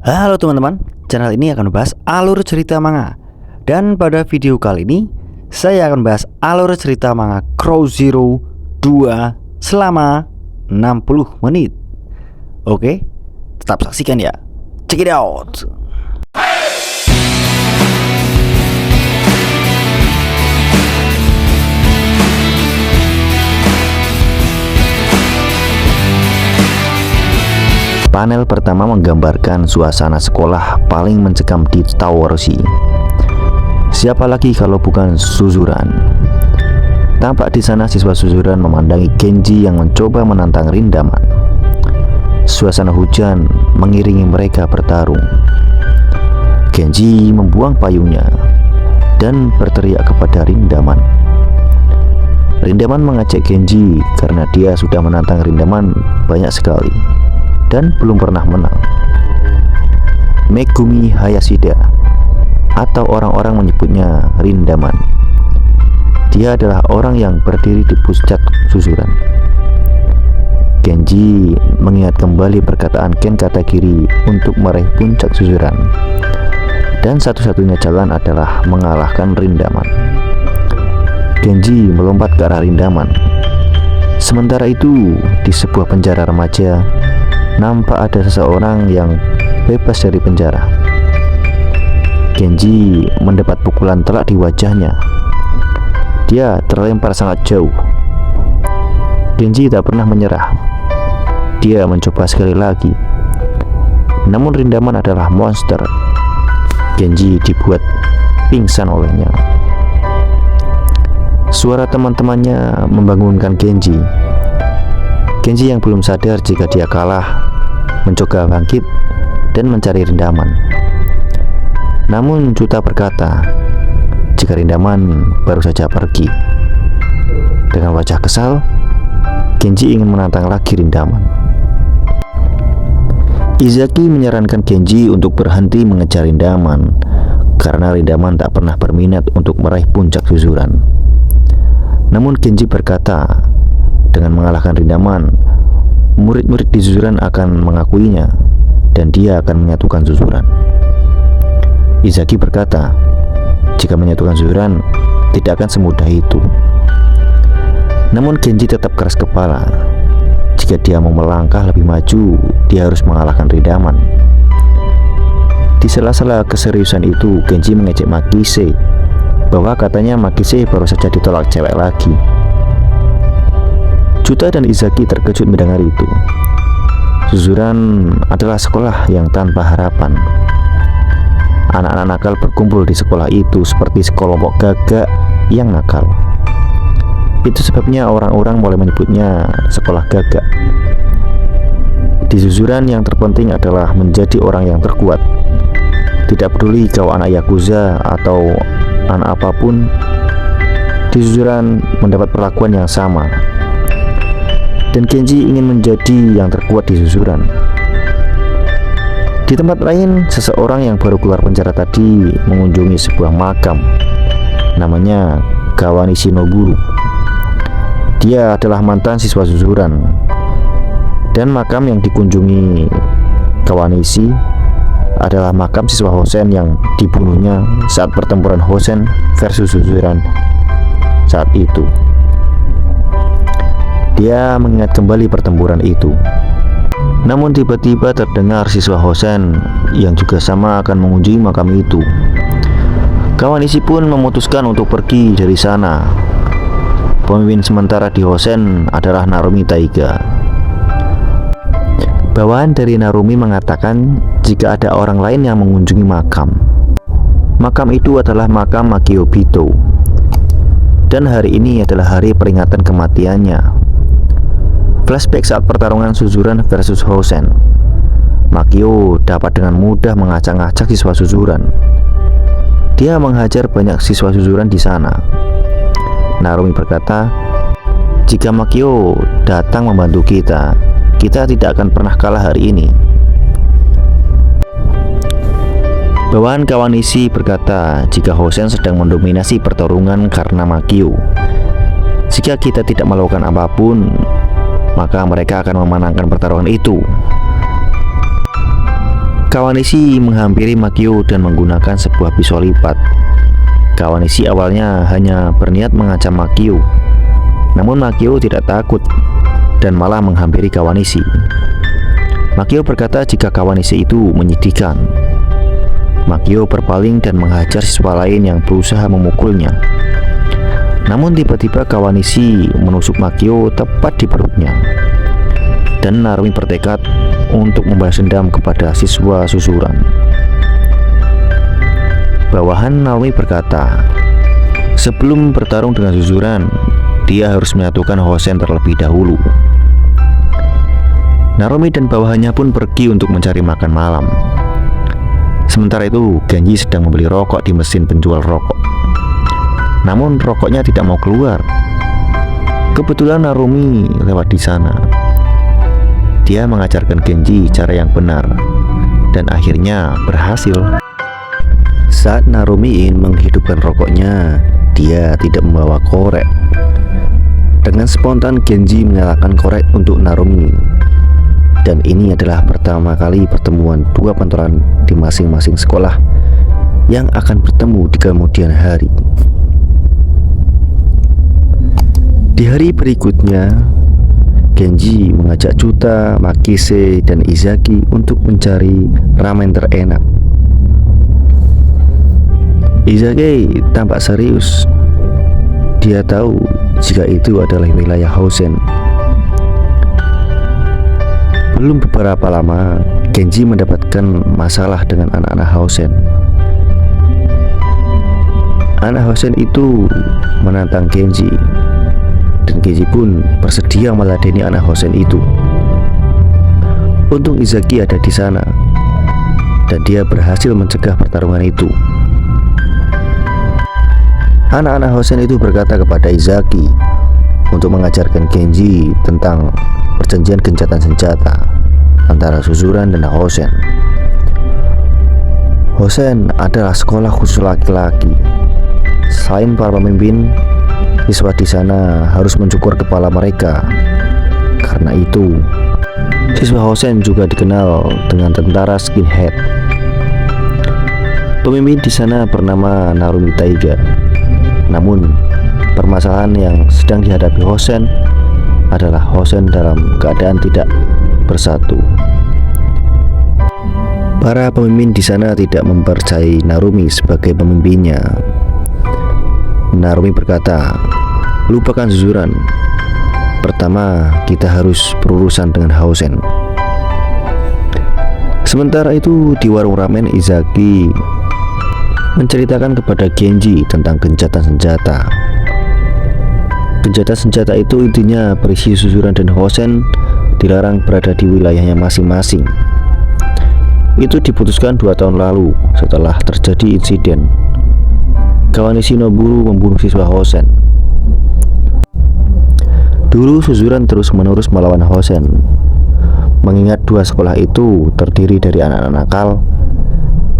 Halo teman-teman, channel ini akan membahas alur cerita manga. Dan pada video kali ini saya akan membahas alur cerita manga Crow Zero 2 selama 60 menit. Oke, tetap saksikan ya. Check it out. Panel pertama menggambarkan suasana sekolah paling mencekam di Tower C. Siapa lagi kalau bukan Suzuran? Tampak di sana siswa Suzuran memandangi Genji yang mencoba menantang Rindaman. Suasana hujan mengiringi mereka bertarung. Genji membuang payungnya dan berteriak kepada Rindaman. Rindaman mengajak Genji karena dia sudah menantang Rindaman banyak sekali dan belum pernah menang. Megumi Hayashida, atau orang-orang menyebutnya Rindaman. Dia adalah orang yang berdiri di puncak Suzuran. Genji mengingat kembali perkataan Ken Katagiri untuk meraih puncak Suzuran, dan satu-satunya jalan adalah mengalahkan Rindaman. Genji melompat ke arah Rindaman. Sementara itu, di sebuah penjara remaja, nampak ada seseorang yang bebas dari penjara. Genji mendapat pukulan telak di wajahnya. Dia terlempar sangat jauh. Genji tak pernah menyerah. Dia mencoba sekali lagi. Namun Rindaman adalah monster. Genji dibuat pingsan olehnya. Suara teman-temannya membangunkan Genji. Genji yang belum sadar jika dia kalah mencoba bangkit dan mencari Rindaman. Namun Juta berkata jika Rindaman baru saja pergi. Dengan wajah kesal, Genji ingin menantang lagi Rindaman. Izaki menyarankan Genji untuk berhenti mengejar Rindaman karena Rindaman tak pernah berminat untuk meraih puncak Suzuran. Namun Genji berkata, dengan mengalahkan Rindaman, murid-murid di Suzuran akan mengakuinya dan dia akan menyatukan Suzuran. Izaki berkata, jika menyatukan Suzuran tidak akan semudah itu. Namun Genji tetap keras kepala. Jika dia mau melangkah lebih maju, dia harus mengalahkan Rindaman. Di sela-sela keseriusan itu, Genji mengejek Makise bahwa katanya Makise baru saja ditolak cewek lagi. Juta dan Izaki terkejut mendengar itu. Suzuran adalah sekolah yang tanpa harapan. Anak-anak nakal berkumpul di sekolah itu seperti sekelompok gagak yang nakal. Itu sebabnya orang-orang mulai menyebutnya sekolah gagak. Di Suzuran yang terpenting adalah menjadi orang yang terkuat. Tidak peduli kau anak Yakuza atau anak apapun, di Suzuran mendapat perlakuan yang sama. Dan Genji ingin menjadi yang terkuat di Suzuran. Di tempat lain, seseorang yang baru keluar penjara tadi mengunjungi sebuah makam. Namanya Kawanishi Noburu. Dia adalah mantan siswa Suzuran. Dan makam yang dikunjungi Kawanishi adalah makam siswa Hosen yang dibunuhnya saat pertempuran Hosen versus Suzuran saat itu. Dia mengingat kembali pertempuran itu. Namun tiba-tiba terdengar siswa Hosen yang juga sama akan mengunjungi makam itu. Kawanishi pun memutuskan untuk pergi dari sana. Pemimpin sementara di Hosen adalah Narumi Taiga. Bawaan dari Narumi mengatakan jika ada orang lain yang mengunjungi makam. Makam itu adalah makam Makio Bito. Dan hari ini adalah hari peringatan kematiannya. Flashback saat pertarungan Suzuran versus Hosen. Makio dapat dengan mudah mengacak-acak siswa Suzuran. Dia menghajar banyak siswa Suzuran di sana. Narumi berkata, jika Makio datang membantu kita tidak akan pernah kalah hari ini. Bawaan Kawanishi berkata jika Hosen sedang mendominasi pertarungan karena Makio. Jika kita tidak melakukan apapun, maka mereka akan memenangkan pertarungan itu. Kawanishi menghampiri Makio dan menggunakan sebuah pisau lipat. Kawanishi awalnya hanya berniat mengancam Makio, namun Makio tidak takut dan malah menghampiri Kawanishi. Makio berkata jika Kawanishi itu menyedihkan. Makio berpaling dan menghajar siswa lain yang berusaha memukulnya. Namun tiba-tiba Kawanishi menusuk Makio tepat di perutnya. Dan Narumi bertekad untuk membalas dendam kepada siswa susuran. Bawahan Narumi berkata, sebelum bertarung dengan susuran, dia harus menyatukan Hosen terlebih dahulu. Narumi dan bawahannya pun pergi untuk mencari makan malam. Sementara itu, Genji sedang membeli rokok di mesin penjual rokok. Namun rokoknya tidak mau keluar. Kebetulan Narumi lewat di sana. Dia mengajarkan Genji cara yang benar dan akhirnya berhasil. Saat Narumi ingin menghidupkan rokoknya, dia tidak membawa korek. Dengan spontan Genji menyalakan korek untuk Narumi. Dan ini adalah pertama kali pertemuan dua pantulan di masing-masing sekolah yang akan bertemu di kemudian hari. Di hari berikutnya, Genji mengajak Chuta, Makise, dan Izaki untuk mencari ramen terenak. Izaki tampak serius. Dia tahu jika itu adalah wilayah Hosen. Belum beberapa lama, Genji mendapatkan masalah dengan anak-anak Hosen. Anak Hosen itu menantang Genji, dan Genji pun bersedia meladeni anak Hosen itu. Untung Izaki ada di sana, dan dia berhasil mencegah pertarungan itu. Anak-anak Hosen itu berkata kepada Izaki untuk mengajarkan Genji tentang perjanjian gencatan senjata antara susuran dan Hosen. Hosen adalah sekolah khusus laki-laki. Selain para pemimpin, siswa di sana harus mencukur kepala mereka. Karena itu, siswa Hosen juga dikenal dengan tentara skinhead. Pemimpin di sana bernama Narumi Taiga. Namun, permasalahan yang sedang dihadapi Hosen adalah Hosen dalam keadaan tidak bersatu. Para pemimpin di sana tidak mempercayai Narumi sebagai pemimpinnya. Narumi berkata, lupakan susuran. Pertama, kita harus berurusan dengan Hosen. Sementara itu, di warung ramen, Izaki menceritakan kepada Genji tentang gencatan senjata. Gencatan senjata itu intinya berisi susuran dan Hosen dilarang berada di wilayahnya masing-masing. Itu diputuskan 2 tahun lalu setelah terjadi insiden Kawanishi Noburu membunuh siswa Hosen. Dulu susuran terus-menerus melawan Hosen. Mengingat 2 sekolah itu terdiri dari anak-anak nakal,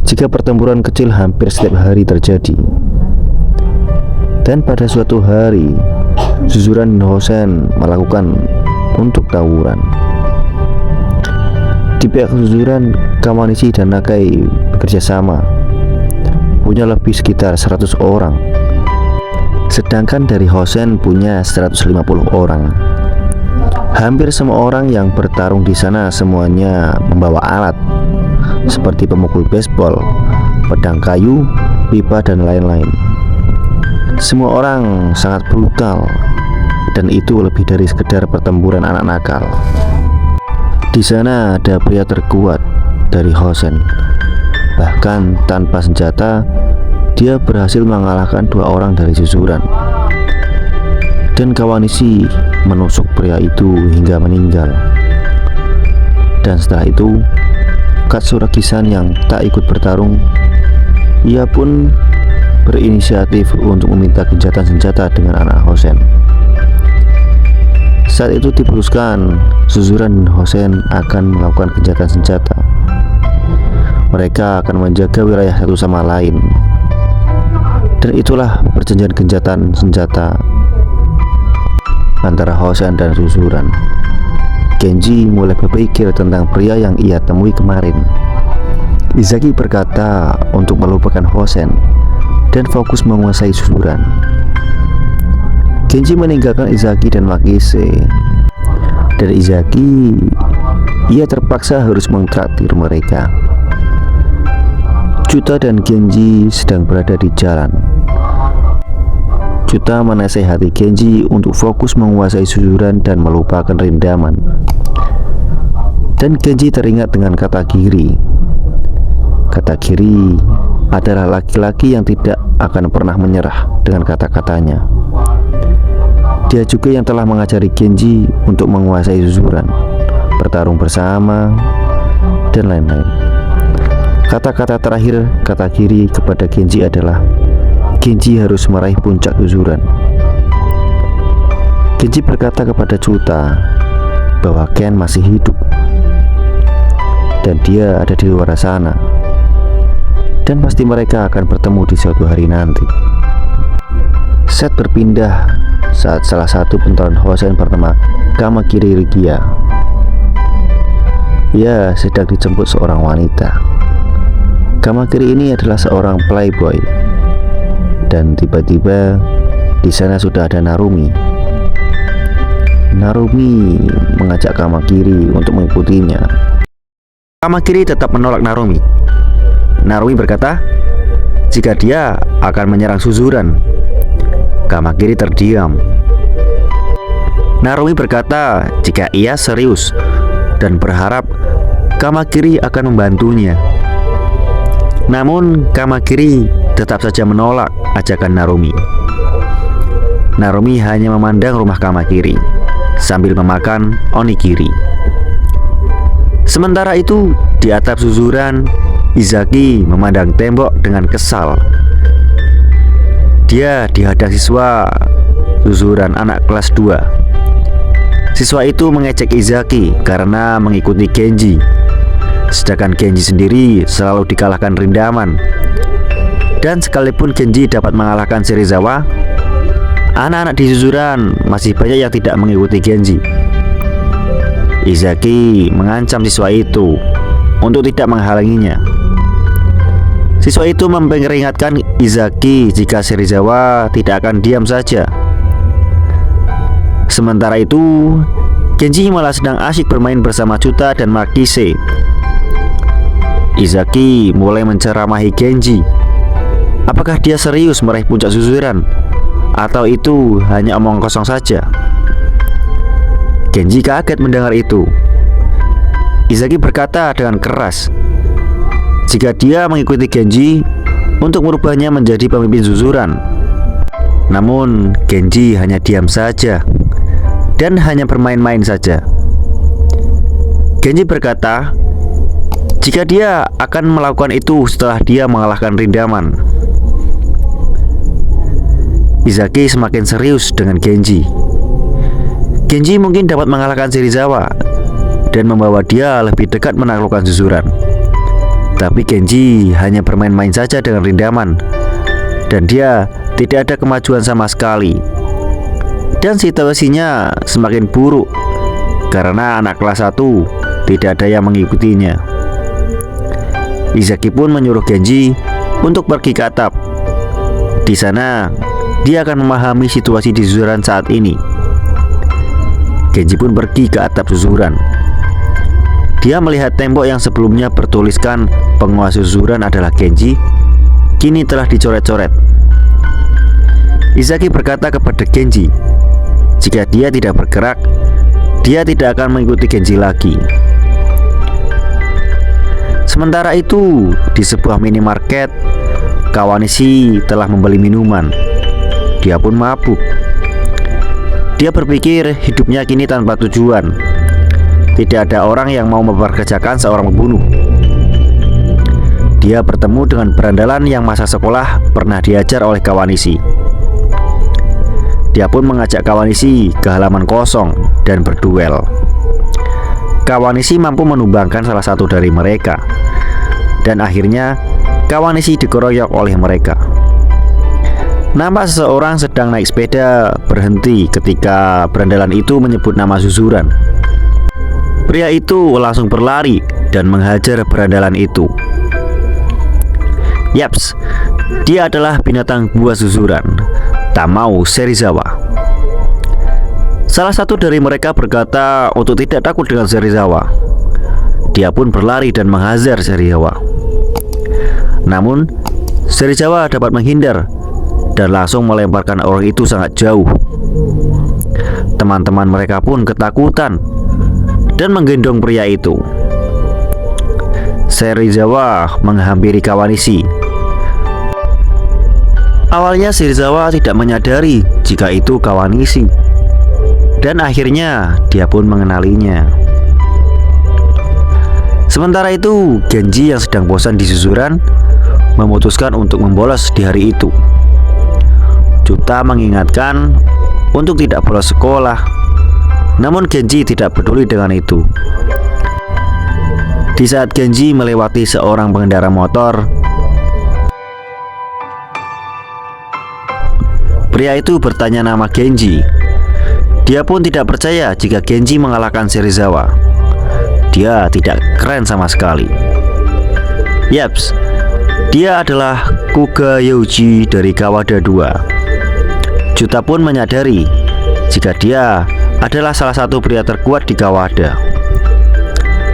jika pertempuran kecil hampir setiap hari terjadi. Dan pada suatu hari, susuran dan Hosen melakukan untuk tawuran. Di pihak susuran, Kawanishi dan Nakai bekerja sama, punya lebih sekitar 100 orang. Sedangkan dari Hosen punya 150 orang. Hampir semua orang yang bertarung di sana semuanya membawa alat seperti pemukul baseball, pedang kayu, pipa, dan lain-lain. Semua orang sangat brutal, dan itu lebih dari sekedar pertempuran anak nakal. Di sana ada pria terkuat dari Hosen. Bahkan tanpa senjata, dia berhasil mengalahkan 2 orang dari susuran. Dan Kawanishi menusuk pria itu hingga meninggal. Dan setelah itu, Katsura-san yang tak ikut bertarung, ia pun berinisiatif untuk meminta gencatan senjata dengan anak Hosen. Saat itu diputuskan susuran dan Hosen akan melakukan gencatan senjata. Mereka akan menjaga wilayah satu sama lain. Dan itulah perjanjian gencatan senjata antara Hosen dan susuran. Genji mulai berpikir tentang pria yang ia temui kemarin. Izaki berkata untuk melupakan Hosen dan fokus menguasai susuran. Kenji meninggalkan Izaki dan Makise, dan Izaki terpaksa harus mentraktir mereka. Chuta dan Genji sedang berada di jalan. Chuta menasehati Genji untuk fokus menguasai susuran dan melupakan Rindaman. Dan Genji teringat dengan kata Kiri. Kata Kiri adalah laki-laki yang tidak akan pernah menyerah dengan kata-katanya. Dia juga yang telah mengajari Genji untuk menguasai susuran, bertarung bersama, dan lain-lain. Kata-kata terakhir kata Kiri kepada Genji adalah Genji harus meraih puncak susuran. Genji berkata kepada Chuta bahwa Ken masih hidup dan dia ada di luar sana, dan pasti mereka akan bertemu di suatu hari nanti. Set berpindah saat salah satu pentolan Hosen bernama Kamakiri Rigia. Ia sedang dijemput seorang wanita. Kamakiri ini adalah seorang playboy, dan tiba-tiba di sana sudah ada Narumi. Narumi mengajak Kamakiri untuk mengikutinya. Kamakiri tetap menolak Narumi. Narumi berkata jika dia akan menyerang susuran. Kamakiri terdiam. Narumi berkata jika ia serius dan berharap Kamakiri akan membantunya. Namun Kamakiri tetap saja menolak ajakan Narumi. Narumi hanya memandang rumah Kamakiri sambil memakan onigiri. Sementara itu di atap susuran, Izaki memandang tembok dengan kesal. Dia dihadang siswa susuran anak kelas 2. Siswa itu mengejek Izaki karena mengikuti Genji, sedangkan Genji sendiri selalu dikalahkan Rindaman. Dan sekalipun Genji dapat mengalahkan Serizawa, anak-anak di susuran masih banyak yang tidak mengikuti Genji. Izaki mengancam siswa itu untuk tidak menghalanginya. Siswa itu memperingatkan Izaki jika Serizawa tidak akan diam saja. Sementara itu, Genji malah sedang asyik bermain bersama Chuta dan Makise. Izaki mulai menceramahi Genji. Apakah dia serius meraih puncak susuran, atau itu hanya omong kosong saja? Genji kaget mendengar itu. Izaki berkata dengan keras jika dia mengikuti Genji untuk merubahnya menjadi pemimpin susuran. Namun Genji hanya diam saja dan hanya bermain-main saja. Genji berkata jika dia akan melakukan itu setelah dia mengalahkan Rindaman. Izaki semakin serius dengan Genji. Genji mungkin dapat mengalahkan Serizawa dan membawa dia lebih dekat menaklukkan susuran. Tapi Genji hanya bermain-main saja dengan Rindaman, dan dia tidak ada kemajuan sama sekali. Dan situasinya semakin buruk karena anak kelas 1 tidak ada yang mengikutinya. Izaki pun menyuruh Genji untuk pergi ke atap. Di sana dia akan memahami situasi di susuran saat ini. Genji pun pergi ke atap susuran. Dia melihat tembok yang sebelumnya bertuliskan penguasa susuran adalah Genji, kini telah dicoret-coret. Izaki berkata kepada Genji jika dia tidak bergerak, dia tidak akan mengikuti Genji lagi. Sementara itu, di sebuah minimarket, Kawanishi telah membeli minuman. Dia pun mabuk. Dia berpikir hidupnya kini tanpa tujuan. Tidak ada orang yang mau memperkerjakan seorang pembunuh. Dia bertemu dengan berandalan yang masa sekolah pernah diajar oleh Kawanishi. Dia pun mengajak Kawanishi ke halaman kosong dan berduel. Kawanishi mampu menumbangkan salah satu dari mereka, dan akhirnya Kawanishi dikeroyok oleh mereka. Nampak seseorang sedang naik sepeda berhenti ketika berandalan itu menyebut nama susuran. Pria itu langsung berlari dan menghajar berandalan itu. Yaps, dia adalah binatang buas susuran, Tamao Serizawa. Salah satu dari mereka berkata untuk tidak takut dengan Serizawa. Dia pun berlari dan menghajar Serizawa. Namun, Serizawa dapat menghindar dan langsung melemparkan orang itu sangat jauh. Teman-teman mereka pun ketakutan dan menggendong pria itu. Serizawa menghampiri Kawanishi. Awalnya Serizawa tidak menyadari jika itu Kawanishi, dan akhirnya dia pun mengenalinya. Sementara itu, Genji yang sedang bosan di susuran memutuskan untuk membolos di hari itu. Juta mengingatkan untuk tidak bolos sekolah, namun Genji tidak peduli dengan itu. Di saat Genji melewati seorang pengendara motor, pria itu bertanya nama Genji. Dia pun tidak percaya jika Genji mengalahkan Serizawa. Dia tidak keren sama sekali. Yaps, dia adalah Kuga Yuji dari Kawada 2. Juta pun menyadari jika dia adalah salah satu pria terkuat di Kawada.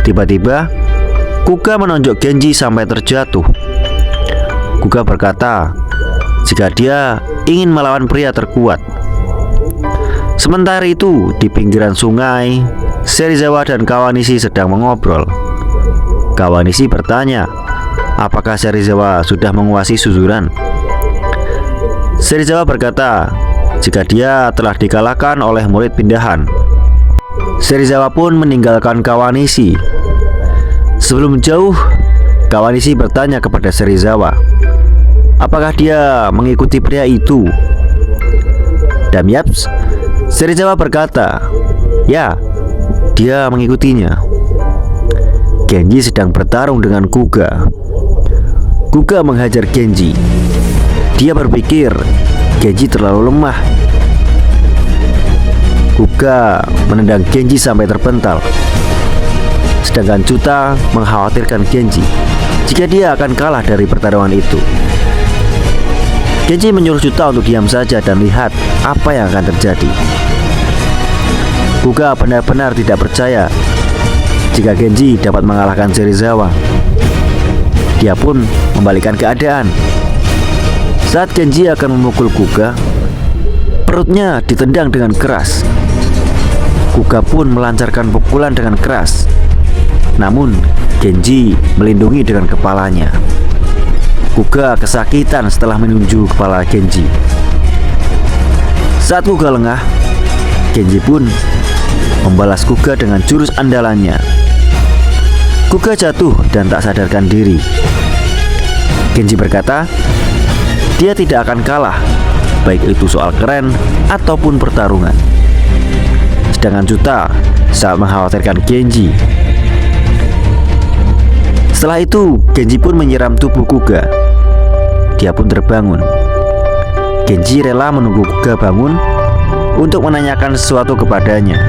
Tiba-tiba Kuga menonjok Genji sampai terjatuh. Kuga berkata jika dia ingin melawan pria terkuat. Sementara itu, di pinggiran sungai, Serizawa dan Kawanishi sedang mengobrol. Kawanishi bertanya, apakah Serizawa sudah menguasai susuran? Serizawa berkata, jika dia telah dikalahkan oleh murid pindahan. Serizawa pun meninggalkan Kawanishi. Sebelum jauh, Kawanishi bertanya kepada Serizawa, apakah dia mengikuti pria itu? Dan yaps, Serizawa berkata, ya, dia mengikutinya. Genji sedang bertarung dengan Kuga. Kuga menghajar Genji. Dia berpikir Genji terlalu lemah. Kuga menendang Genji sampai terpental. Sedangkan Juta mengkhawatirkan Genji jika dia akan kalah dari pertarungan itu. Genji menyuruh Juta untuk diam saja dan lihat apa yang akan terjadi. Kuga benar-benar tidak percaya jika Genji dapat mengalahkan Serizawa. Dia pun membalikkan keadaan. Saat Genji akan memukul Kuga, perutnya ditendang dengan keras. Kuga pun melancarkan pukulan dengan keras. Namun Genji melindungi dengan kepalanya. Kuga kesakitan setelah menunjuk kepala Genji. Saat Kuga lengah, Genji pun membalas Kuga dengan jurus andalannya. Kuga jatuh dan tak sadarkan diri. Genji berkata, dia tidak akan kalah, baik itu soal keren ataupun pertarungan. Sedangkan Juta sangat mengkhawatirkan Genji. Setelah itu, Genji pun menyiram tubuh Kuga. Dia pun terbangun. Genji rela menunggu Kuga bangun untuk menanyakan sesuatu kepadanya.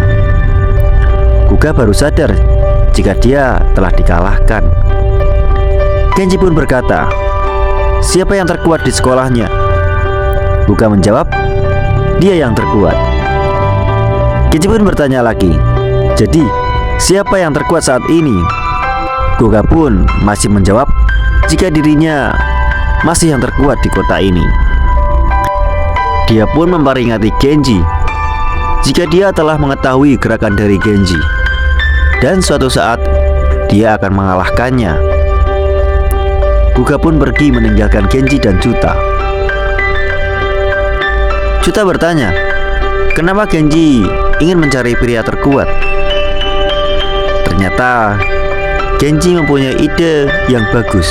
Kuga baru sadar jika dia telah dikalahkan. Genji pun berkata, siapa yang terkuat di sekolahnya? Kuga menjawab, dia yang terkuat. Genji pun bertanya lagi, jadi siapa yang terkuat saat ini? Kuga pun masih menjawab jika dirinya masih yang terkuat di kota ini. Dia pun memperingati Genji jika dia telah mengetahui gerakan dari Genji, dan suatu saat dia akan mengalahkannya. Kuga pun pergi meninggalkan Genji dan Juta. Juta bertanya, kenapa Genji ingin mencari pria terkuat? Ternyata Genji mempunyai ide yang bagus.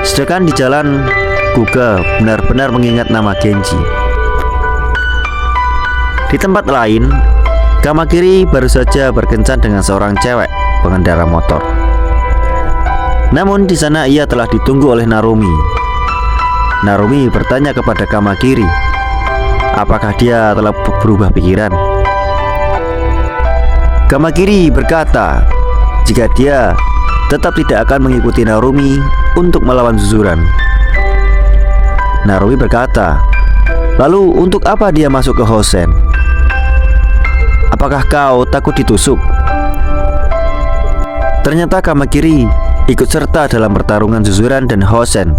Sedangkan di jalan, Kuga benar-benar mengingat nama Genji. Di tempat lain, Kamakiri baru saja berkencan dengan seorang cewek pengendara motor. Namun di sana ia telah ditunggu oleh Narumi. Narumi bertanya kepada Kamakiri, apakah dia telah berubah pikiran? Kamakiri berkata jika dia tetap tidak akan mengikuti Narumi untuk melawan Suzuran. Narumi berkata, "Lalu untuk apa dia masuk ke Hosen? Apakah kau takut ditusuk?" Ternyata Kamakiri ikut serta dalam pertarungan Suzuran dan Hosen,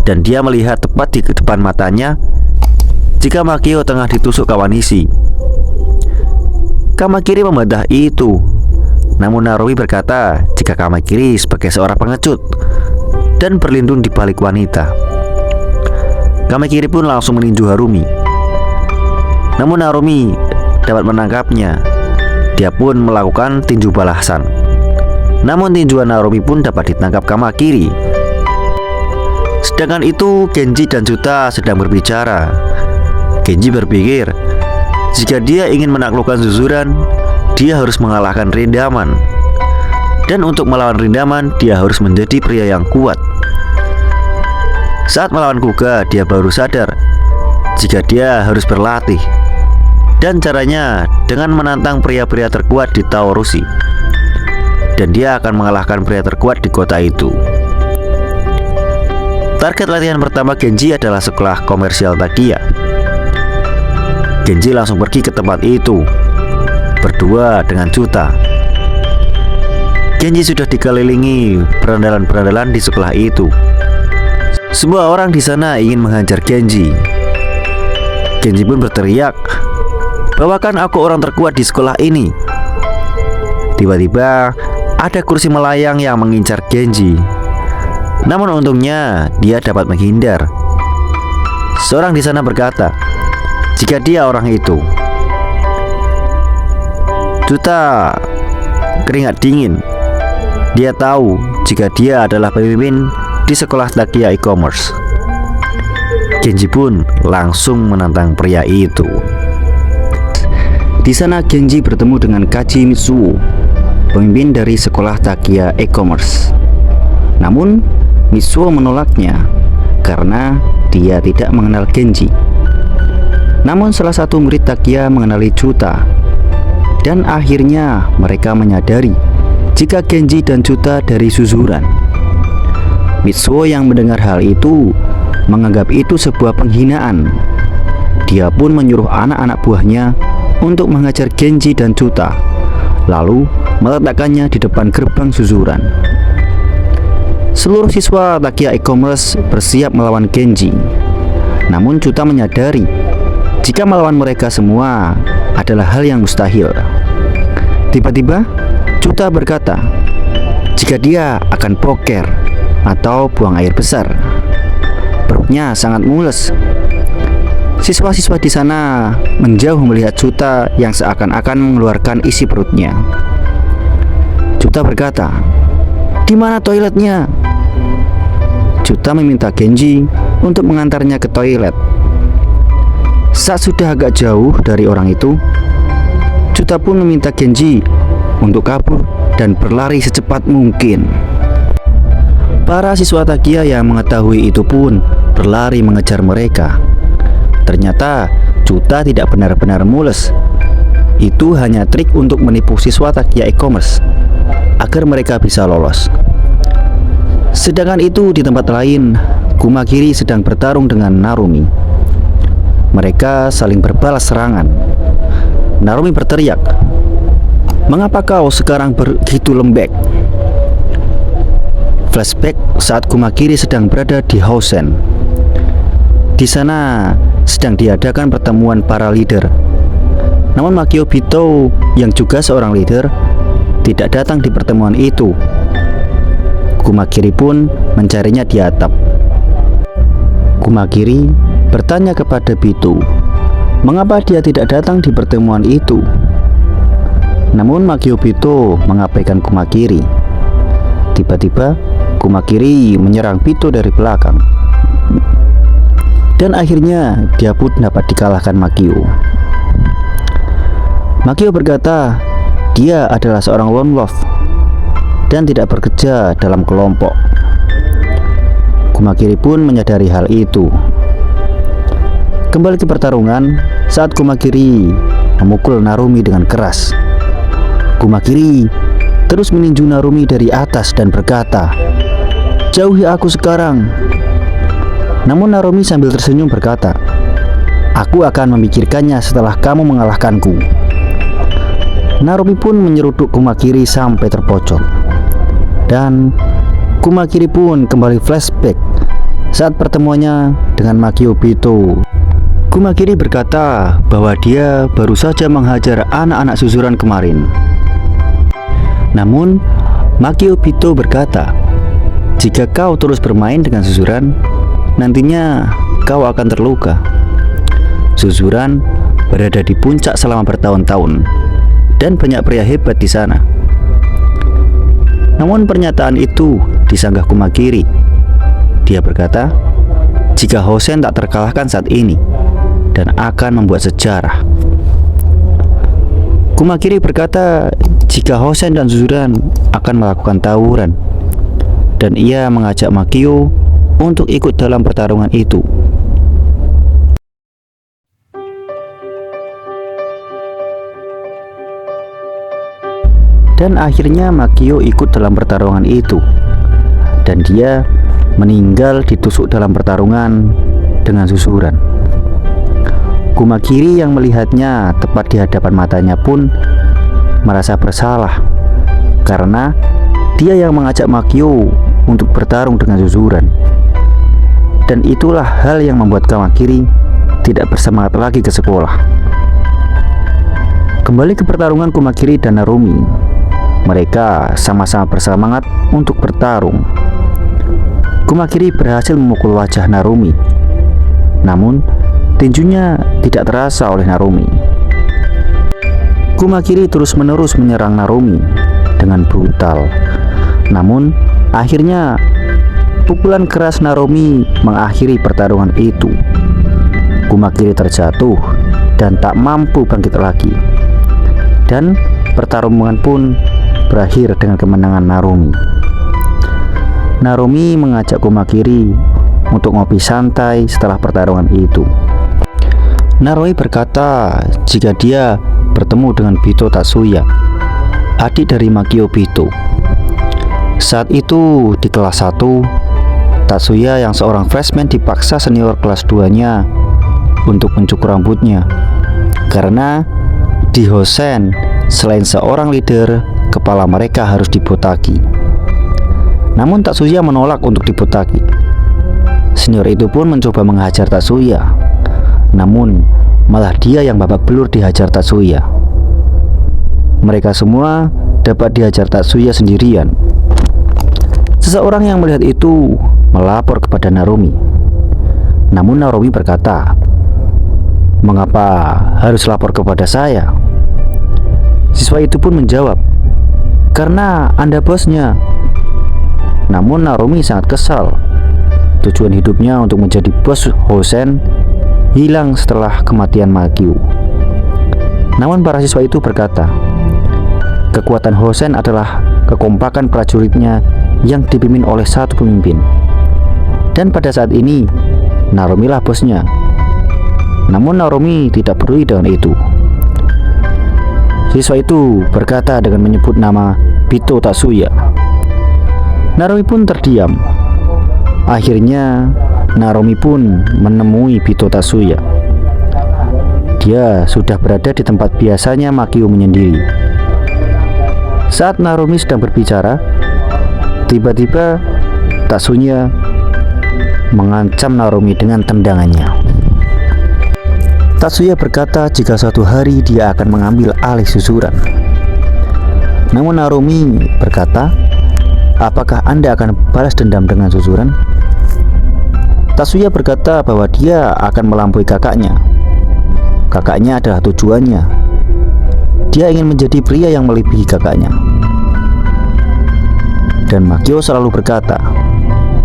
dan dia melihat tepat di depan matanya jika Makio tengah ditusuk Kawanishi. Kamakiri membantah itu, namun Narumi berkata jika Kamakiri sebagai seorang pengecut dan berlindung di balik wanita. Kamakiri pun langsung meninju Harumi, namun Narumi dapat menangkapnya. Dia pun melakukan tinju balasan, namun tinjuan Narumi pun dapat ditangkap Kamakiri. Sedangkan itu Genji dan Juta sedang berbicara. Genji berpikir jika dia ingin menaklukkan Suzuran, dia harus mengalahkan Rindaman, dan untuk melawan Rindaman dia harus menjadi pria yang kuat. Saat melawan Kuga, dia baru sadar jika dia harus berlatih, dan caranya dengan menantang pria-pria terkuat di Taorushi, dan dia akan mengalahkan pria terkuat di kota itu. Target latihan pertama Genji adalah sekolah komersial Takia. Genji langsung pergi ke tempat itu berdua dengan Juta. Genji sudah dikelilingi berandalan-berandalan di sekolah itu. Semua orang di sana ingin menghajar Genji. Genji pun berteriak, "Bawakan aku orang terkuat di sekolah ini." Tiba-tiba ada kursi melayang yang mengincar Genji. Namun untungnya dia dapat menghindar. Seorang di sana berkata jika dia orang itu. Juta keringat dingin. Dia tahu jika dia adalah pemimpin di sekolah Takia e-commerce. Genji pun langsung menantang pria itu. Di sana Genji bertemu dengan Kaji Mitsuo, pemimpin dari sekolah Takia e-commerce. Namun Mitsuo menolaknya karena dia tidak mengenal Genji. Namun salah satu murid Takia mengenali Juta, dan akhirnya mereka menyadari jika Genji dan Juta dari Suzuran. Mitsuo yang mendengar hal itu menganggap itu sebuah penghinaan. Dia pun menyuruh anak-anak buahnya untuk mengajar Genji dan Juta, lalu meletakkannya di depan gerbang Suzuran. Seluruh siswa Takia e-commerce bersiap melawan Genji. Namun Juta menyadari jika melawan mereka semua adalah hal yang mustahil. Tiba-tiba Juta berkata jika dia akan poker atau buang air besar. Perutnya sangat mules. Siswa-siswa di sana menjauh melihat Juta yang seakan-akan mengeluarkan isi perutnya. Juta berkata, "Di mana toiletnya?" Juta meminta Genji untuk mengantarnya ke toilet. Saat sudah agak jauh dari orang itu, Juta pun meminta Genji untuk kabur dan berlari secepat mungkin. Para siswa Takia yang mengetahui itu pun berlari mengejar mereka. Ternyata Juta tidak benar-benar mules. Itu hanya trik untuk menipu siswa Takia e-commerce agar mereka bisa lolos. Sedangkan itu di tempat lain, Kumakiri sedang bertarung dengan Narumi. Mereka saling berbalas serangan. Narumi berteriak, "Mengapa kau sekarang begitu lembek?" Flashback saat Kumakiri sedang berada di Hosen. Di sana sedang diadakan pertemuan para leader. Namun Makio Bito yang juga seorang leader tidak datang di pertemuan itu. Kumakiri pun mencarinya di atap. Kumakiri bertanya kepada Bito, mengapa dia tidak datang di pertemuan itu. Namun Makio Bito mengabaikan Kumakiri. Tiba-tiba Kumakiri menyerang Bito dari belakang, dan akhirnya dia pun dapat dikalahkan Makio. Makio berkata dia adalah seorang lone wolf dan tidak bekerja dalam kelompok. Kumakiri pun menyadari hal itu. Kembali ke pertarungan, saat Kumakiri memukul Narumi dengan keras, Kumakiri terus meninju Narumi dari atas dan berkata, "Jauhi aku sekarang." Namun Narumi sambil tersenyum berkata, "Aku akan memikirkannya setelah kamu mengalahkanku." Narumi pun menyeruduk Kumakiri sampai terpojok. Dan Kumakiri pun kembali flashback saat pertemuannya dengan Makio Bito. Kumakiri berkata bahwa dia baru saja menghajar anak-anak susuran kemarin. Namun Makio Bito berkata, "Jika kau terus bermain dengan susuran, nantinya kau akan terluka. Susuran berada di puncak selama bertahun-tahun dan banyak pria hebat di sana." Namun pernyataan itu disanggah Kumakiri. Dia berkata, "Jika Hosen tak terkalahkan saat ini dan akan membuat sejarah." Kumakiri berkata jika Hosen dan Suzuran akan melakukan tawuran, dan ia mengajak Makio untuk ikut dalam pertarungan itu. Dan akhirnya Makio ikut dalam pertarungan itu, dan dia meninggal ditusuk dalam pertarungan dengan Suzuran. Kumakiri yang melihatnya tepat di hadapan matanya pun merasa bersalah karena dia yang mengajak Makio untuk bertarung dengan Suzuran. Dan itulah hal yang membuat Kumakiri tidak bersemangat lagi ke sekolah. Kembali ke pertarungan Kumakiri dan Narumi. Mereka sama-sama bersemangat untuk bertarung. Kumakiri berhasil memukul wajah Narumi, namun tinjunya tidak terasa oleh Narumi. Kumakiri terus-menerus menyerang Narumi dengan brutal. Namun akhirnya pukulan keras Narumi mengakhiri pertarungan itu. Kumakiri terjatuh dan tak mampu bangkit lagi. Dan pertarungan pun berakhir dengan kemenangan Narumi. Narumi mengajak Kumakiri untuk ngopi santai setelah pertarungan itu. Narumi berkata jika dia bertemu dengan Bito Tatsuya, adik dari Makio Bito. Saat itu di kelas 1, Tatsuya yang seorang freshman dipaksa senior kelas 2-nya untuk mencukur rambutnya. Karena di Hosen, selain seorang leader, kepala mereka harus dibotaki. Namun Tatsuya menolak untuk dibotaki. Senior itu pun mencoba menghajar Tatsuya, namun malah dia yang babak belur dihajar Tatsuya. Mereka semua dapat dihajar Tatsuya sendirian. Seseorang yang melihat itu melapor kepada Narumi. Namun Narumi berkata, "Mengapa harus lapor kepada saya?" Siswa itu pun menjawab, "Karena Anda bosnya." Namun Narumi sangat kesal. Tujuan hidupnya untuk menjadi bos Hosen hilang setelah kematian Makio. Namun para siswa itu berkata, kekuatan Hosen adalah kekompakan prajuritnya yang dipimpin oleh satu pemimpin. Dan pada saat ini Narumi lah bosnya. Namun Narumi tidak peduli dengan itu. Siswa itu berkata dengan menyebut nama Bito Tatsuya. Narumi pun terdiam. Akhirnya Narumi pun menemui Bito Tatsuya. Dia sudah berada di tempat biasanya Makio menyendiri. Saat Narumi sedang berbicara, tiba-tiba Tatsuya mengancam Narumi dengan tendangannya. Tatsuya berkata jika suatu hari dia akan mengambil alih Suzuran. Namun Narumi berkata, "Apakah Anda akan balas dendam dengan Suzuran?" Tatsuya berkata bahwa dia akan melampaui kakaknya. Kakaknya adalah tujuannya. Dia ingin menjadi pria yang melebihi kakaknya. Dan Makio selalu berkata,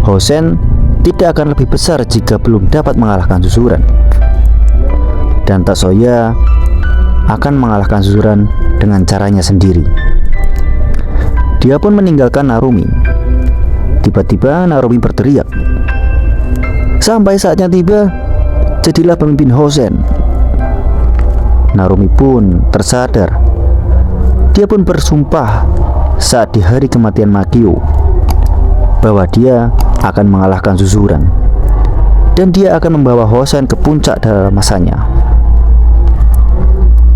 Hosen tidak akan lebih besar jika belum dapat mengalahkan Suzuran. Dan Tatsuya akan mengalahkan Suzuran dengan caranya sendiri. Dia pun meninggalkan Narumi. Tiba-tiba Narumi berteriak, "Sampai saatnya tiba, jadilah pemimpin Hosen." Narumi pun tersadar. Dia pun bersumpah saat di hari kematian Makio bahwa dia akan mengalahkan Suzuran dan dia akan membawa Hosen ke puncak dalam masanya.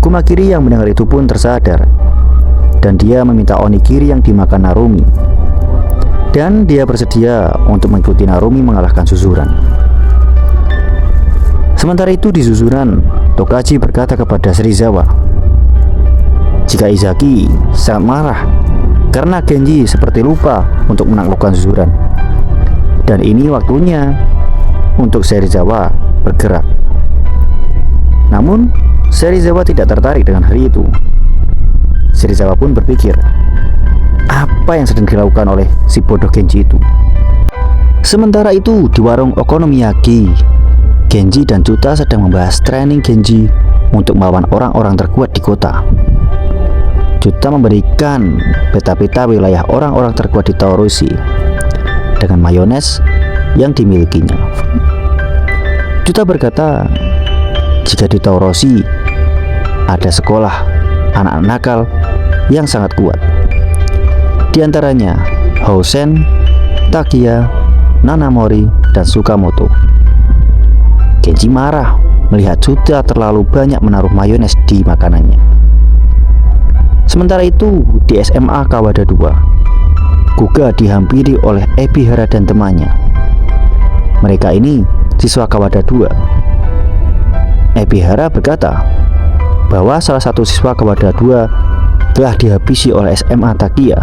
Kumakiri yang mendengar itu pun tersadar dan dia meminta onigiri yang dimakan Narumi, dan dia bersedia untuk mengikuti Narumi mengalahkan Suzuran. Sementara itu di Suzuran, Tokachi berkata kepada Serizawa jika Izaki sangat marah karena Genji seperti lupa untuk menaklukkan Suzuran, dan ini waktunya untuk Serizawa bergerak. Namun Serizawa tidak tertarik dengan hal itu. Serizawa pun berpikir, apa yang sedang dilakukan oleh si bodoh Genji itu? Sementara itu di warung Okonomiyaki, Genji dan Chuta sedang membahas training Genji untuk melawan orang-orang terkuat di kota. Chuta memberikan peta-peta wilayah orang-orang terkuat di Taoroshi dengan mayones yang dimilikinya. Chuta berkata, jika di Taoroshi ada sekolah anak-anak nakal yang sangat kuat, di antaranya Hosen, Takiya, Nanamori, dan Sukamoto. Genji marah melihat Chuta terlalu banyak menaruh mayones di makanannya. Sementara itu di SMA Kawada 2, Kuga dihampiri oleh Ebihara dan temannya. Mereka ini siswa Kawada 2. Ebihara berkata bahwa salah satu siswa Kawada 2 telah dihabisi oleh SMA Takiya,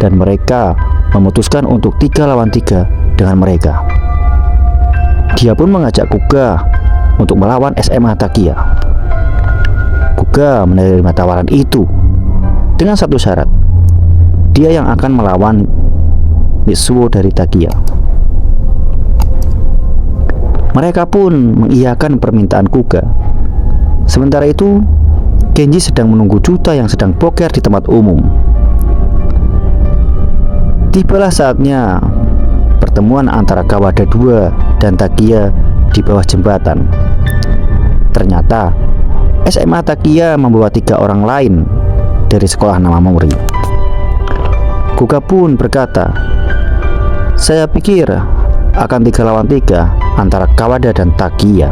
dan mereka memutuskan untuk 3 lawan 3 dengan mereka. Dia pun mengajak Kuga untuk melawan SMA Takiya. Kuga menerima tawaran itu dengan satu syarat, dia yang akan melawan Mitsuo dari Takiya. Mereka pun mengiyakan permintaan Kuga. Sementara itu Genji sedang menunggu Chuta yang sedang boker di tempat umum. Tibalah saatnya pertemuan antara Kawada 2 dan Takiya di bawah jembatan. Ternyata SMA Takiya membawa 3 orang lain dari sekolah Namamori. Kuga pun berkata, saya pikir akan 3 lawan 3 antara Kawada dan Takiya.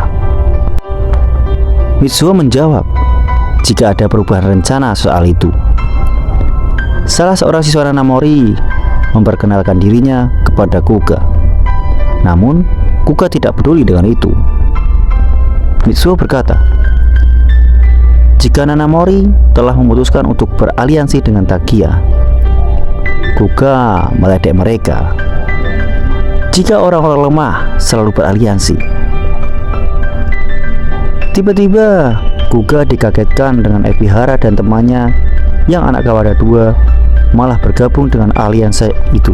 Mitsuo menjawab jika ada perubahan rencana soal itu. Salah seorang siswa Nanamori memperkenalkan dirinya kepada Kuga. Namun Kuga tidak peduli dengan itu. Mitsuo berkata, jika Nanamori telah memutuskan untuk beraliansi dengan Takiya, Kuga meledek mereka. Jika orang-orang lemah selalu beraliansi. Tiba-tiba Kuga dikagetkan dengan Ebihara dan temannya yang anak Kawada 2 malah bergabung dengan aliansi itu.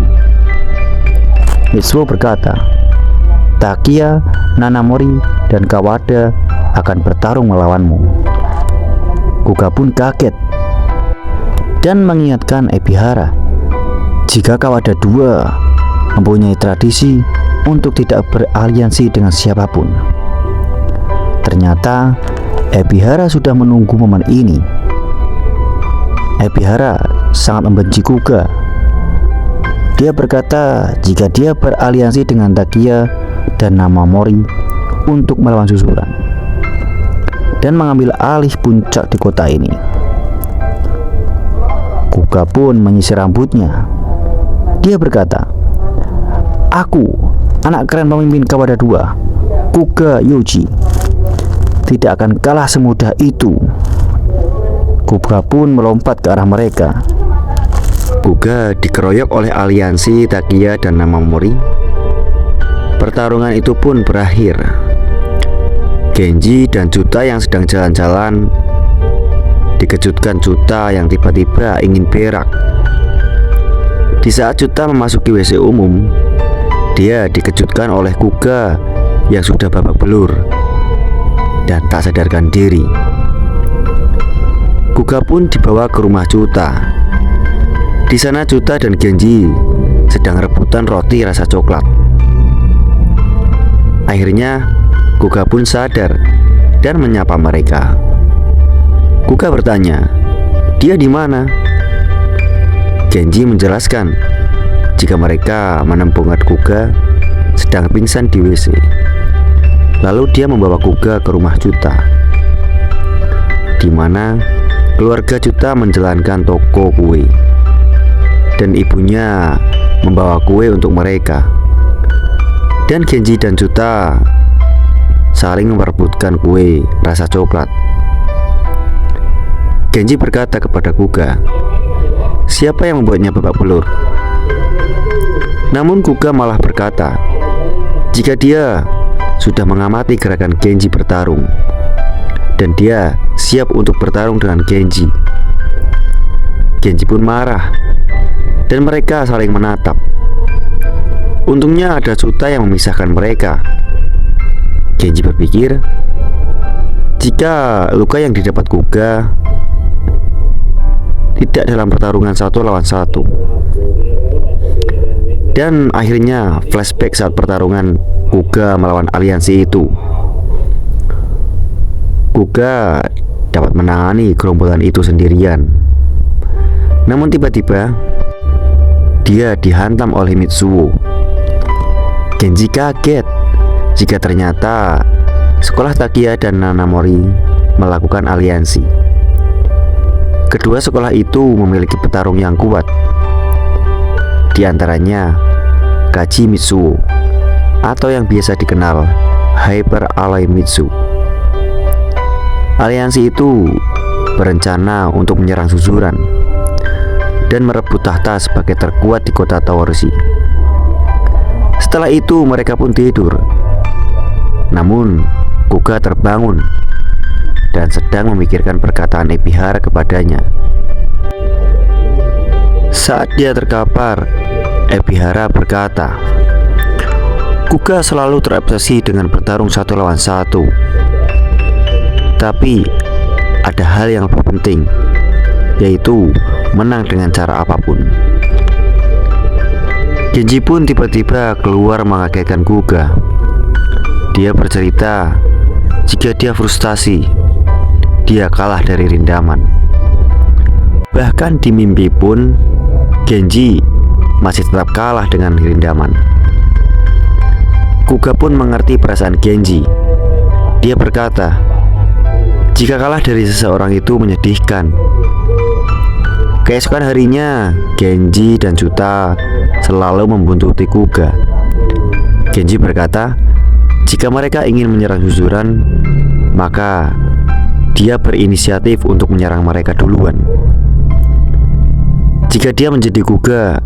Mitsuo berkata, Takiya, Nanamori, dan Kawada akan bertarung melawanmu. Kuga pun kaget dan mengingatkan Ebihara jika Kawada 2 mempunyai tradisi untuk tidak beraliansi dengan siapapun. Ternyata Ebihara sudah menunggu momen ini. Ebihara sangat membenci Kuga. Dia berkata jika dia beraliansi dengan Takiya dan Namamori untuk melawan Suzuran dan mengambil alih puncak di kota ini. Kuga pun menyisir rambutnya. Dia berkata, aku, anak keren pemimpin Kawada 2, Kuga Yuji, tidak akan kalah semudah itu. Kuga pun melompat ke arah mereka. Kuga dikeroyok oleh aliansi Takiya dan Namamori. Pertarungan itu pun berakhir. Genji dan Chuta yang sedang jalan-jalan dikejutkan Chuta yang tiba-tiba ingin berak. Di saat Chuta memasuki WC umum, dia dikejutkan oleh Kuga yang sudah babak belur dan tak sadarkan diri. Kuga pun dibawa ke rumah Chuta. Di sana Chuta dan Genji sedang rebutan roti rasa coklat. Akhirnya Kuga pun sadar dan menyapa mereka. Kuga bertanya, dia di mana? Genji menjelaskan jika mereka menemukan Kuga sedang pingsan di WC. Lalu dia membawa Kuga ke rumah Chuta, di mana keluarga Chuta menjalankan toko kue, dan ibunya membawa kue untuk mereka. Dan Genji dan Chuta saling memperebutkan kue rasa coklat. Genji berkata kepada Kuga, "Siapa yang membuatnya babak belur?" Namun Kuga malah berkata, jika dia sudah mengamati gerakan Genji bertarung, dan dia siap untuk bertarung dengan Genji. Genji pun marah, dan mereka saling menatap. Untungnya ada Chuta yang memisahkan mereka. Genji berpikir, jika luka yang didapat Kuga tidak dalam pertarungan 1 lawan 1. Dan akhirnya flashback saat pertarungan Kuga melawan aliansi itu. Kuga dapat menangani gerombolan itu sendirian. Namun tiba-tiba dia dihantam oleh Mitsuo. Genji kaget jika ternyata sekolah Takia dan Nanamori melakukan aliansi. Kedua sekolah itu memiliki petarung yang kuat, di antaranya Kaji Mitsuo, atau yang biasa dikenal Hyper Alloy Mitsu. Aliansi itu berencana untuk menyerang Suzuran dan merebut tahta sebagai terkuat di kota Tawarushi. Setelah itu mereka pun tidur. Namun Kuga terbangun dan sedang memikirkan perkataan Ebihara kepadanya. Saat dia terkapar, Ebihara berkata, Kuga selalu terobsesi dengan bertarung 1 lawan 1. Tapi ada hal yang lebih penting, yaitu menang dengan cara apapun. Genji pun tiba-tiba keluar mengagetkan Kuga. Dia bercerita jika dia frustasi, dia kalah dari Rindaman. Bahkan di mimpi pun Genji masih tetap kalah dengan Rindaman. Kuga pun mengerti perasaan Genji. Dia berkata, jika kalah dari seseorang itu menyedihkan. Keesokan harinya, Genji dan Chuta selalu membuntuti Kuga. Genji berkata, jika mereka ingin menyerang Suzuran, maka dia berinisiatif untuk menyerang mereka duluan. Jika dia menjadi Kuga,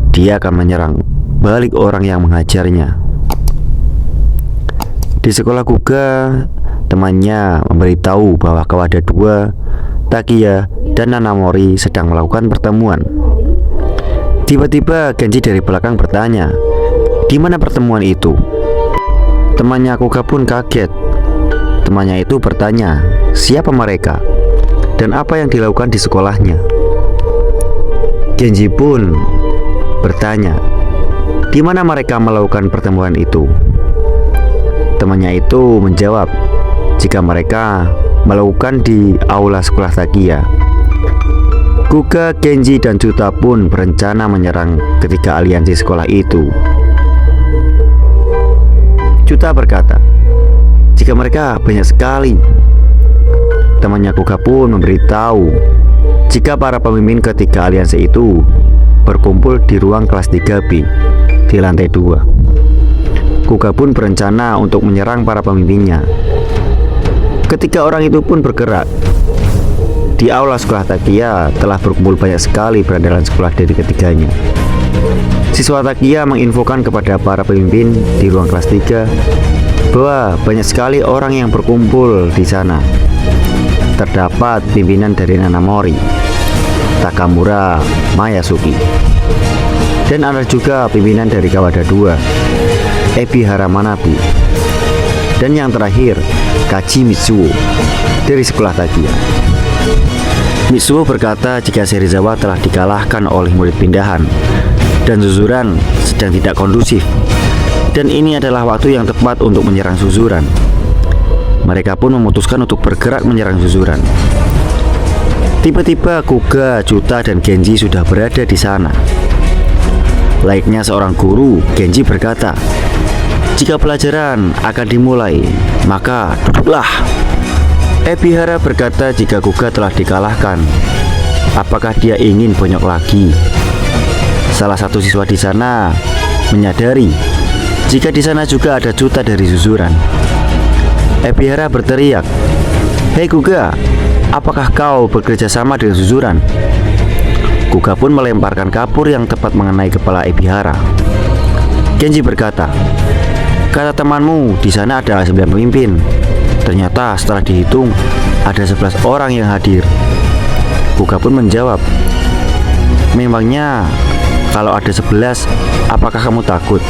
dia akan menyerang balik orang yang menghajarnya. Di sekolah Kuga, temannya memberitahu bahwa Kawada 2, Takia, dan Nanamori sedang melakukan pertemuan. Tiba-tiba Genji dari belakang bertanya, di mana pertemuan itu? Temannya Kuga pun kaget. Temannya itu bertanya, siapa mereka? Dan apa yang dilakukan di sekolahnya? Genji pun bertanya, di mana mereka melakukan pertemuan itu? Temannya itu menjawab, jika mereka melakukan di aula sekolah Takia. Kuga, Genji, dan Chuta pun berencana menyerang ketika aliansi sekolah itu. Chuta berkata, jika mereka banyak sekali. Temannya Kuga pun memberitahu jika para pemimpin ketiga aliansi itu berkumpul di ruang kelas 3B di lantai 2. Kuga pun berencana untuk menyerang para pemimpinnya. Ketika orang itu pun bergerak, di aula sekolah Takia telah berkumpul banyak sekali berandalan sekolah dari ketiganya. Siswa Takia menginfokan kepada para pemimpin di ruang kelas 3 bahwa banyak sekali orang yang berkumpul di sana. Terdapat pimpinan dari Nanamori, Takamura Mayasuki, dan ada juga pimpinan dari Kawada 2, Ebihara Manabu, dan yang terakhir Kaji Mitsuo dari sekolah Takia. Mitsuo berkata jika Serizawa telah dikalahkan oleh murid pindahan dan Suzuran sedang tidak kondusif, dan ini adalah waktu yang tepat untuk menyerang Suzuran. Mereka pun memutuskan untuk bergerak menyerang Suzuran. Tiba-tiba Kuga, Chuta, dan Genji sudah berada di sana. Layaknya seorang guru, Genji berkata, "Jika pelajaran akan dimulai, maka duduklah." Ebihara berkata jika Kuga telah dikalahkan, apakah dia ingin bonyok lagi? Salah satu siswa di sana menyadari jika di sana juga ada Chuta dari Suzuran. Ebihara berteriak, "Hei Kuga, apakah kau bekerja sama dengan Suzuran?" Kuga pun melemparkan kapur yang tepat mengenai kepala Ebihara. Genji berkata, "Kata temanmu di sana ada 9 pemimpin. Ternyata setelah dihitung ada 11 orang yang hadir." Kuga pun menjawab, "Memangnya kalau ada 11, apakah kamu takut?"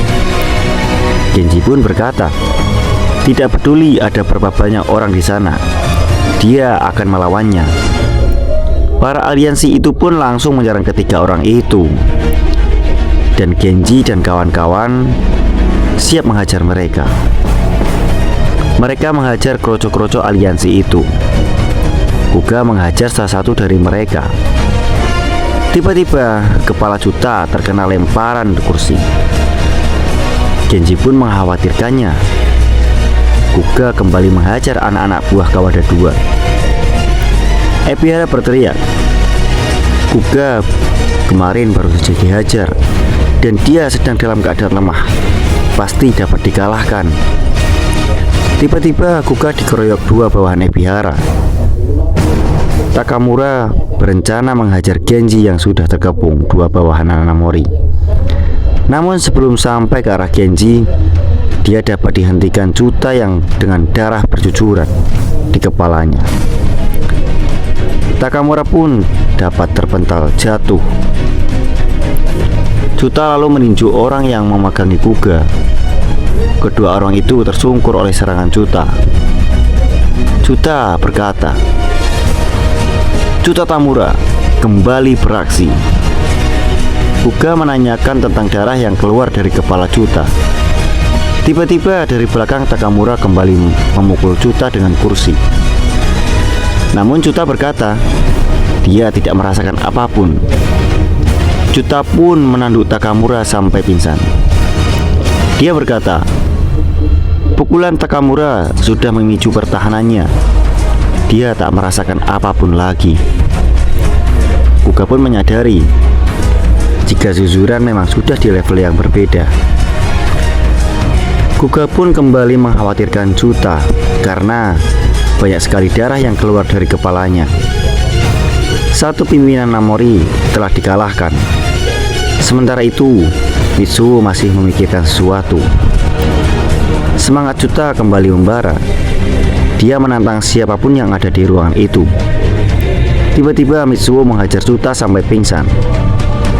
Genji pun berkata, "Tidak peduli ada berapa banyak orang di sana, dia akan melawannya." Para aliansi itu pun langsung menyerang ketiga orang itu, dan Genji dan kawan-kawan siap menghajar mereka. Mereka menghajar kroco-kroco aliansi itu. Kuga menghajar salah satu dari mereka. Tiba-tiba kepala Chuta terkena lemparan kursi. Genji pun mengkhawatirkannya. Kuga kembali menghajar anak-anak buah Kawada II. Ebihara berteriak, "Kuga kemarin baru saja dihajar, dan dia sedang dalam keadaan lemah. Pasti dapat dikalahkan." Tiba-tiba Kuga dikeroyok 2 bawahan Ebihara. Takamura berencana menghajar Genji yang sudah terkepung 2 bawahan Nanamori. Namun sebelum sampai ke arah Genji, dia dapat dihentikan Chuta yang dengan darah bercucuran di kepalanya. Takamura pun dapat terpental jatuh. Chuta lalu meninju orang yang memegangi Kuga. Kedua orang itu tersungkur oleh serangan Chuta. Chuta berkata, "Chuta Tamura kembali beraksi." Kuga menanyakan tentang darah yang keluar dari kepala Chuta. Tiba-tiba dari belakang Takamura kembali memukul Chuta dengan kursi. Namun Chuta berkata, dia tidak merasakan apapun. Chuta pun menanduk Takamura sampai pingsan. Dia berkata, pukulan Takamura sudah memicu pertahanannya. Dia tak merasakan apapun lagi. Kuga pun menyadari jika Suzuran memang sudah di level yang berbeda. Kuga pun kembali mengkhawatirkan Chuta karena banyak sekali darah yang keluar dari kepalanya. Satu pimpinan Namori telah dikalahkan. Sementara itu, Mitsuo masih memikirkan sesuatu. Semangat Chuta kembali membara. Dia menantang siapapun yang ada di ruangan itu. Tiba-tiba Mitsuo menghajar Chuta sampai pingsan.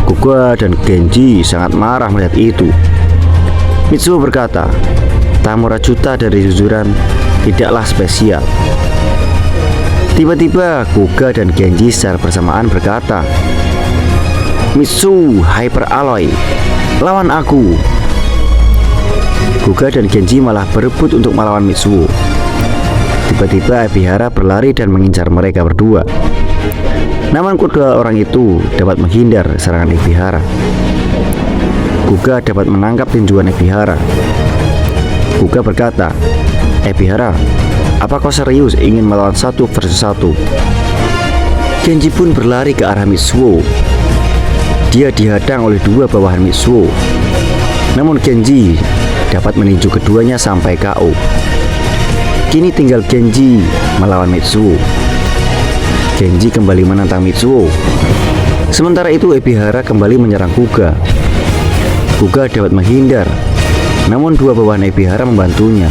Kuga dan Genji sangat marah melihat itu. Mitsuo berkata, Tamura Chuta dari Suzuran tidaklah spesial. Tiba-tiba Kuga dan Genji secara bersamaan berkata, "Mitsu Hyper Alloy, lawan aku." Kuga dan Genji malah berebut untuk melawan Mitsuo. Tiba-tiba Ebihara berlari dan mengincar mereka berdua. Namun kedua orang itu dapat menghindar serangan Ebihara. Kuga dapat menangkap tinjuan Ebihara. Kuga berkata, "Ebihara, apa kau serius ingin melawan 1 versus 1? Genji pun berlari ke arah Mitsuo. Dia dihadang oleh 2 bawahan Mitsuo. Namun Genji dapat meninju keduanya sampai KO. Kini tinggal Genji melawan Mitsuo. Genji kembali menantang Mitsuo. Sementara itu Ebihara kembali menyerang Kuga. Kuga dapat menghindar, namun 2 bawahan Ebihara membantunya.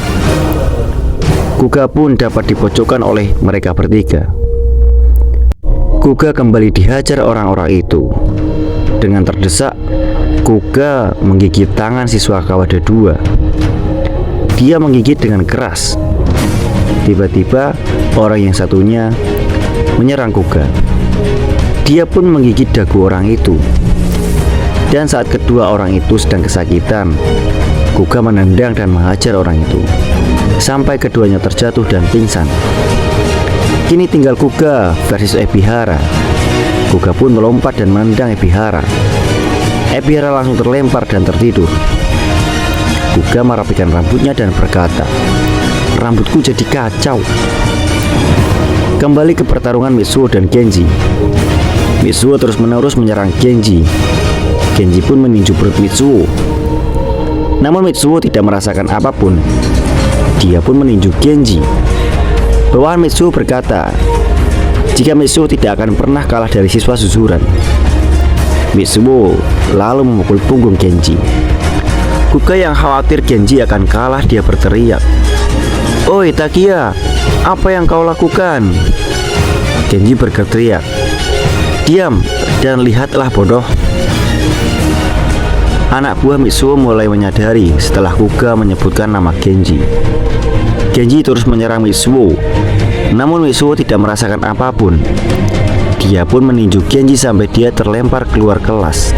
Kuga pun dapat dipojokkan oleh mereka bertiga. Kuga kembali dihajar orang-orang itu. Dengan terdesak, Kuga menggigit tangan siswa Kawada II. Dia menggigit dengan keras. Tiba-tiba orang yang satunya menyerang Kuga. Dia pun menggigit dagu orang itu. Dan saat kedua orang itu sedang kesakitan, Kuga menendang dan menghajar orang itu sampai keduanya terjatuh dan pingsan. Kini tinggal Kuga versus Ebihara. Kuga pun melompat dan menendang Ebihara. Ebihara langsung terlempar dan tertidur. Kuga merapikan rambutnya dan berkata, "Rambutku jadi kacau." Kembali ke pertarungan Mitsuo dan Genji. Mitsuo terus-menerus menyerang Genji. Genji pun meninju perut Mitsuo. Namun Mitsuo tidak merasakan apapun. Dia pun meninju Genji. Bawahan Mitsuo berkata, jika Mitsuo tidak akan pernah kalah dari siswa Suzuran. Mitsuo lalu memukul punggung Genji. Kuga yang khawatir Genji akan kalah, dia berteriak, "Oi Takia, apa yang kau lakukan?" Genji berteriak, "Diam dan lihatlah bodoh." Anak buah Mitsuo mulai menyadari setelah Kuga menyebutkan nama Genji. Genji terus menyerang Mitsuo. Namun Mitsuo tidak merasakan apapun. Dia pun meninju Genji sampai dia terlempar keluar kelas.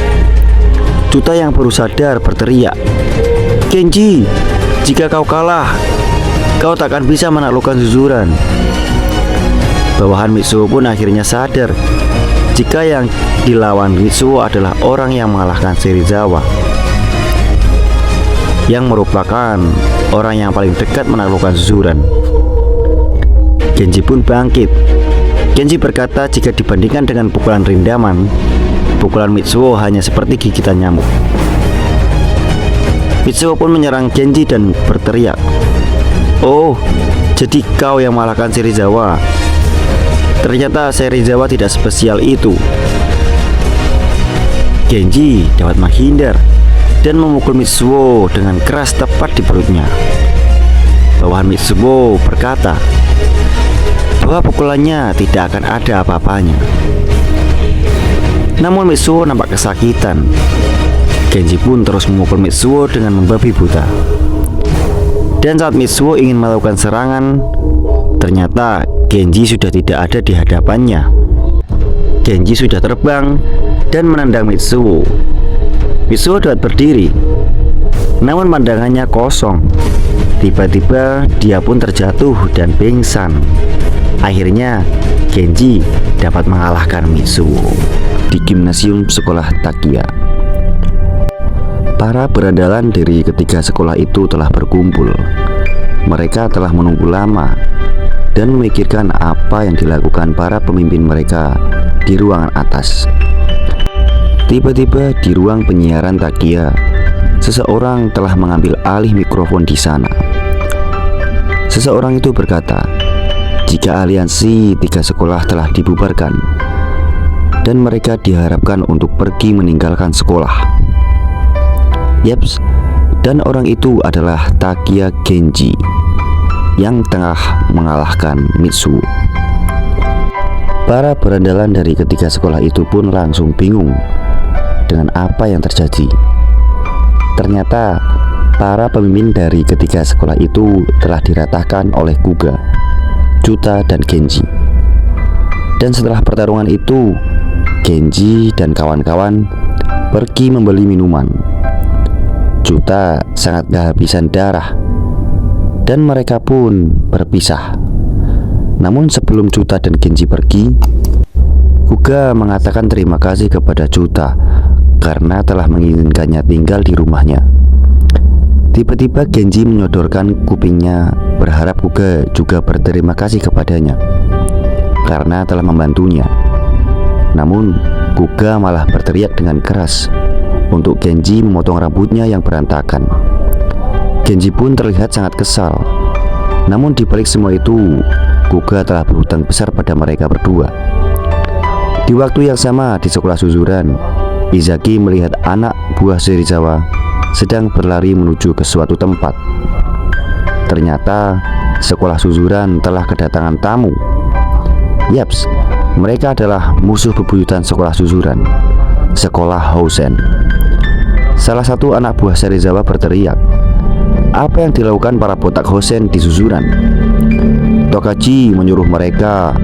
Cuta yang baru sadar berteriak, "Genji, jika kau kalah, kau takkan bisa menaklukkan Suzuran." Bawahan Mitsuo pun akhirnya sadar jika yang dilawan Mitsuo adalah orang yang mengalahkan Serizawa, yang merupakan orang yang paling dekat menaklukkan Suzuran. Genji pun bangkit. Genji berkata jika dibandingkan dengan pukulan Rindaman, pukulan Mitsuo hanya seperti gigitan nyamuk. Mitsuo pun menyerang Genji dan berteriak, "Oh, jadi kau yang mengalahkan Serizawa. Ternyata Serizawa tidak spesial itu." Genji dapat menghindar dan memukul Mitsuo dengan keras tepat di perutnya. Bawahan Mitsuo berkata bahwa pukulannya tidak akan ada apa-apanya. Namun Mitsuo nampak kesakitan. Genji pun terus memukul Mitsuo dengan membabi buta. Dan saat Mitsuo ingin melakukan serangan, ternyata Genji sudah tidak ada di hadapannya. Genji sudah terbang dan menendang Mitsuo. Mitsuo dapat berdiri, namun pandangannya kosong. Tiba-tiba dia pun terjatuh dan pingsan. Akhirnya Genji dapat mengalahkan Mitsuo di gimnasium sekolah Takia. Para berandalan dari ketiga sekolah itu telah berkumpul. Mereka telah menunggu lama dan memikirkan apa yang dilakukan para pemimpin mereka di ruangan atas. Tiba-tiba di ruang penyiaran Takia, seseorang telah mengambil alih mikrofon di sana. Seseorang itu berkata, jika aliansi tiga sekolah telah dibubarkan dan mereka diharapkan untuk pergi meninggalkan sekolah. Yaps, dan orang itu adalah Takia Genji yang tengah mengalahkan Mitsuo. Para berandalan dari ketiga sekolah itu pun langsung bingung dengan apa yang terjadi. Ternyata para pemimpin dari ketiga sekolah itu telah diratakan oleh Kuga, Cuta, dan Genji. Dan setelah pertarungan itu, Genji dan kawan-kawan pergi membeli minuman. Cuta sangat kehabisan darah dan mereka pun berpisah. Namun sebelum Cuta dan Genji pergi, Kuga mengatakan terima kasih kepada Cuta karena telah mengizinkannya tinggal di rumahnya. Tiba-tiba Genji menyodorkan kupingnya berharap Kuga juga berterima kasih kepadanya karena telah membantunya. Namun Kuga malah berteriak dengan keras untuk Genji memotong rambutnya yang berantakan. Genji pun terlihat sangat kesal. Namun di balik semua itu, Kuga telah berhutang besar pada mereka berdua. Di waktu yang sama di sekolah Suzuran, Izaki melihat anak buah Serizawa sedang berlari menuju ke suatu tempat. Ternyata sekolah Suzuran telah kedatangan tamu. Yaps, mereka adalah musuh bebuyutan sekolah Suzuran, sekolah Housen. Salah satu anak buah Serizawa berteriak, apa yang dilakukan para botak Housen di Suzuran? Tokaji menyuruh mereka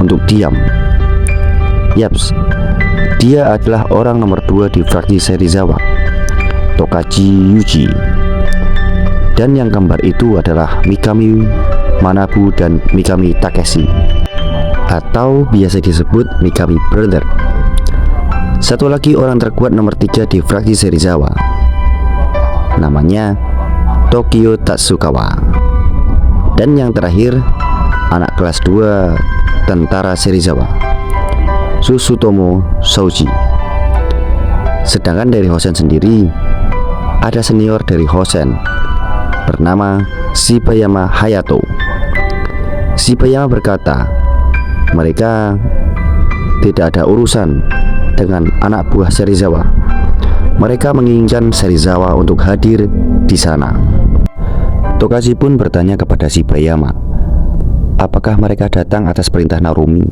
untuk diam. Yaps, dia adalah orang nomor 2 di fraksi Serizawa, Tokaji Yuji. Dan yang kembar itu adalah Mikami Manabu dan Mikami Takeshi, atau biasa disebut Mikami Brother. Satu lagi orang terkuat nomor 3 di fraksi Serizawa, namanya Tokio Tatsukawa. Dan yang terakhir, anak kelas 2 tentara Serizawa, Susutomo Shoji. Sedangkan dari Hosen sendiri, ada senior dari Hosen bernama Shibayama Hayato. Shibayama berkata, mereka tidak ada urusan dengan anak buah Serizawa. Mereka menginginkan Serizawa untuk hadir di sana. Tokachi pun bertanya kepada Shibayama, apakah mereka datang atas perintah Narumi?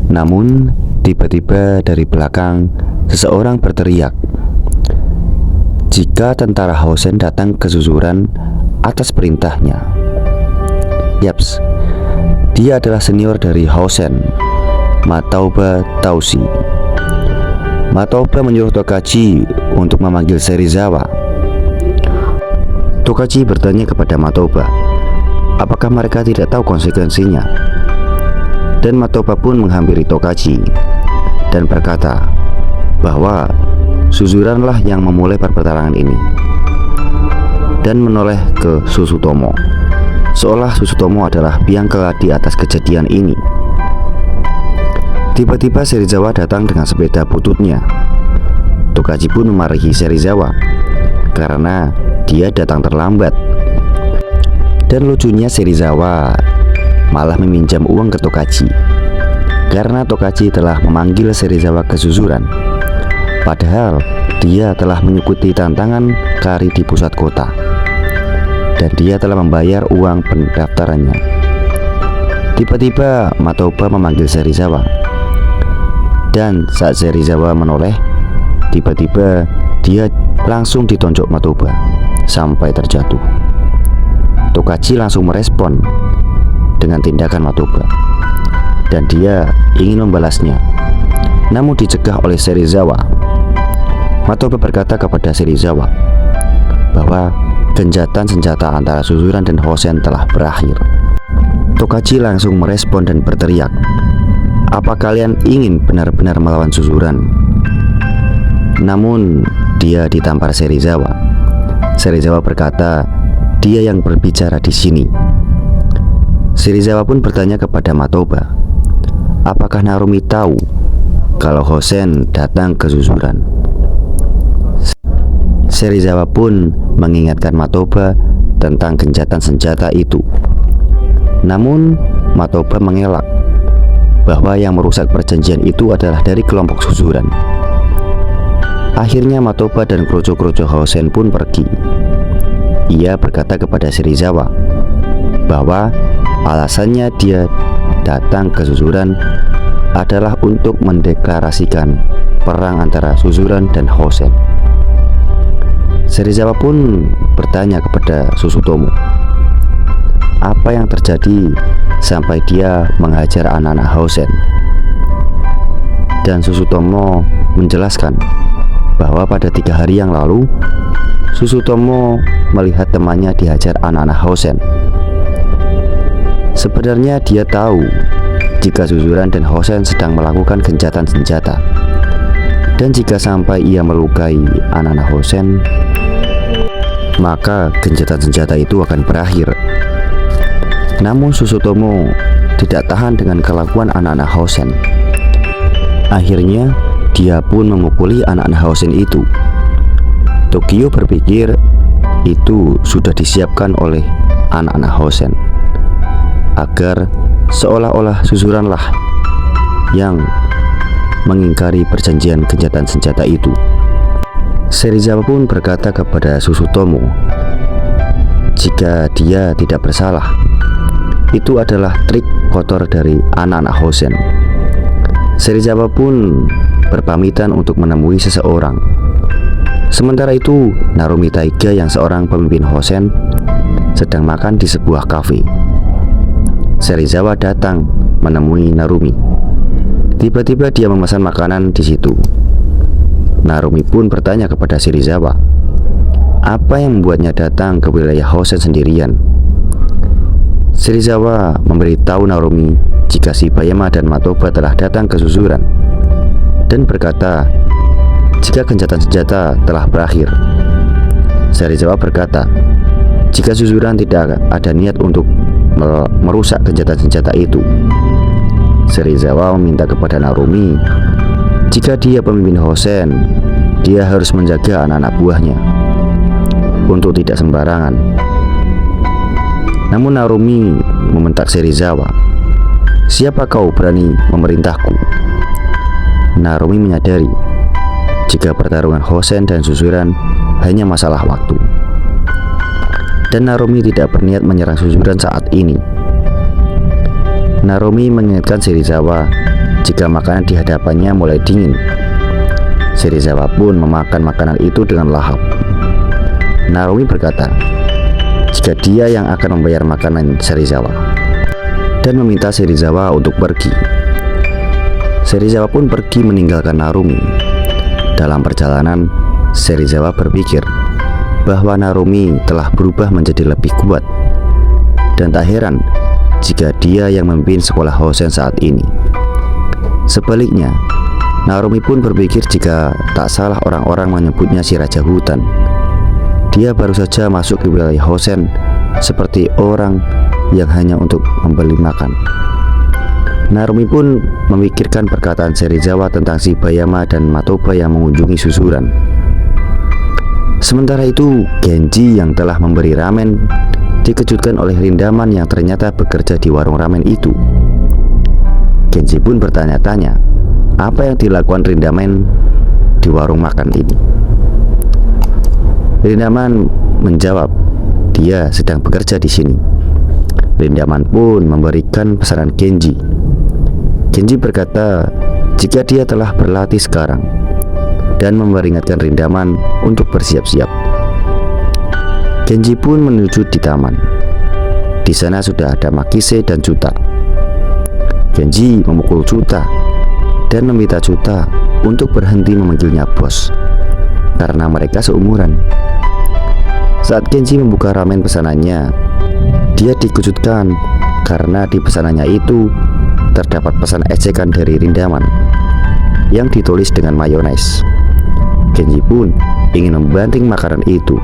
Namun, tiba-tiba dari belakang seseorang berteriak, jika tentara Hosen datang ke Suzuran atas perintahnya. Yaps, dia adalah senior dari Hosen, Matauba Taushi. Matauba menyuruh Tokachi untuk memanggil Serizawa. Tokachi bertanya kepada Matauba, apakah mereka tidak tahu konsekuensinya? Dan Matauba pun menghampiri Tokachi dan berkata bahwa Suzuranlah yang memulai perpecahan ini, dan menoleh ke Susutomo, seolah Susutomo adalah biang keladi atas kejadian ini. Tiba-tiba Serizawa datang dengan sepeda bututnya. Tokachi pun memarahi Serizawa karena dia datang terlambat. Dan lucunya Serizawa malah meminjam uang ke Tokachi karena Tokachi telah memanggil Serizawa ke Suzuran, padahal dia telah mengikuti tantangan kari di pusat kota dan dia telah membayar uang pendaftarannya. Tiba-tiba Matauba memanggil Serizawa, dan saat Serizawa menoleh, tiba-tiba dia langsung ditonjok Matauba sampai terjatuh. Tokachi langsung merespon dengan tindakan Matauba dan dia ingin membalasnya, namun dicegah oleh Serizawa. Matauba berkata kepada Serizawa bahwa gencatan senjata antara Suzuran dan Hosen telah berakhir. Tokachi langsung merespon dan berteriak, apa kalian ingin benar-benar melawan Suzuran? Namun dia ditampar Serizawa. Serizawa berkata dia yang berbicara di sini. Serizawa pun bertanya kepada Matauba, apakah Narumi tahu kalau Hosen datang ke Suzuran? Serizawa pun mengingatkan Matauba tentang gencatan senjata itu. Namun Matauba mengelak bahwa yang merusak perjanjian itu adalah dari kelompok Suzuran. Akhirnya Matauba dan kroco-kroco Hosen pun pergi. Ia berkata kepada Serizawa bahwa alasannya dia datang ke Suzuran adalah untuk mendeklarasikan perang antara Suzuran dan Hosen. Serizawa pun bertanya kepada Susutomo, apa yang terjadi sampai dia menghajar anak-anak Hosen? Dan Susutomo menjelaskan bahwa pada 3 hari yang lalu Susutomo melihat temannya dihajar anak-anak Hosen. Sebenarnya dia tahu jika Suzuran dan Hosen sedang melakukan gencatan senjata, dan jika sampai ia melukai anak-anak Hosen, maka gencatan senjata itu akan berakhir. Namun Susutomo tidak tahan dengan kelakuan anak-anak Hosen. Akhirnya dia pun memukuli anak-anak Hosen itu. Tokio berpikir itu sudah disiapkan oleh anak-anak Hosen agar seolah-olah Suzuranlah yang mengingkari perjanjian gencatan senjata itu. Serizawa pun berkata kepada Susutomo jika dia tidak bersalah. Itu adalah trik kotor dari anak-anak Hosen. Serizawa pun berpamitan untuk menemui seseorang. Sementara itu, Narumi Taiga yang seorang pemimpin Hosen sedang makan di sebuah kafe. Serizawa datang menemui Narumi. Tiba-tiba dia memesan makanan di situ. Narumi pun bertanya kepada Serizawa, apa yang membuatnya datang ke wilayah Hosen sendirian? Serizawa memberitahu Narumi jika Shibayama dan Matoba telah datang ke Suzuran dan berkata jika gencatan senjata telah berakhir. Serizawa berkata jika Suzuran tidak ada niat untuk merusak gencatan senjata itu. Serizawa meminta kepada Narumi jika dia pemimpin Hosen, dia harus menjaga anak-anak buahnya untuk tidak sembarangan. Namun Narumi membentak Serizawa, "Siapa kau berani memerintahku?" Narumi menyadari jika pertarungan Hosen dan Suzuran hanya masalah waktu, dan Narumi tidak berniat menyerang Suzuran saat ini. Narumi mengingatkan Serizawa jika makanan di hadapannya mulai dingin. Serizawa pun memakan makanan itu dengan lahap. Narumi berkata jika dia yang akan membayar makanan Serizawa dan meminta Serizawa untuk pergi. Serizawa pun pergi meninggalkan Narumi. Dalam perjalanan, Serizawa berpikir bahwa Narumi telah berubah menjadi lebih kuat, dan tak heran jika dia yang memimpin sekolah Hosen saat ini. Sebaliknya, Narumi pun berpikir jika tak salah orang-orang menyebutnya si Raja Hutan. Dia baru saja masuk ke wilayah Hosen seperti orang yang hanya untuk membeli makan. Narumi pun memikirkan perkataan Serizawa tentang Shibayama dan Matoba yang mengunjungi Suzuran. Sementara itu, Genji yang telah memberi ramen dikejutkan oleh Rindaman yang ternyata bekerja di warung ramen itu. Genji pun bertanya-tanya apa yang dilakukan Rindaman di warung makan ini. Rindaman menjawab dia sedang bekerja di sini. Rindaman pun memberikan pesanan Genji. Genji berkata jika dia telah berlatih sekarang dan memperingatkan Rindaman untuk bersiap-siap. Genji pun menuju di taman. Di sana sudah ada Makise dan Juta. Genji memukul Juta dan meminta Juta untuk berhenti memanggilnya bos karena mereka seumuran. Saat Genji membuka ramen pesanannya, dia dikejutkan karena di pesanannya itu terdapat pesan ejekan dari Rindaman yang ditulis dengan mayones. Genji pun ingin membanting makanan itu,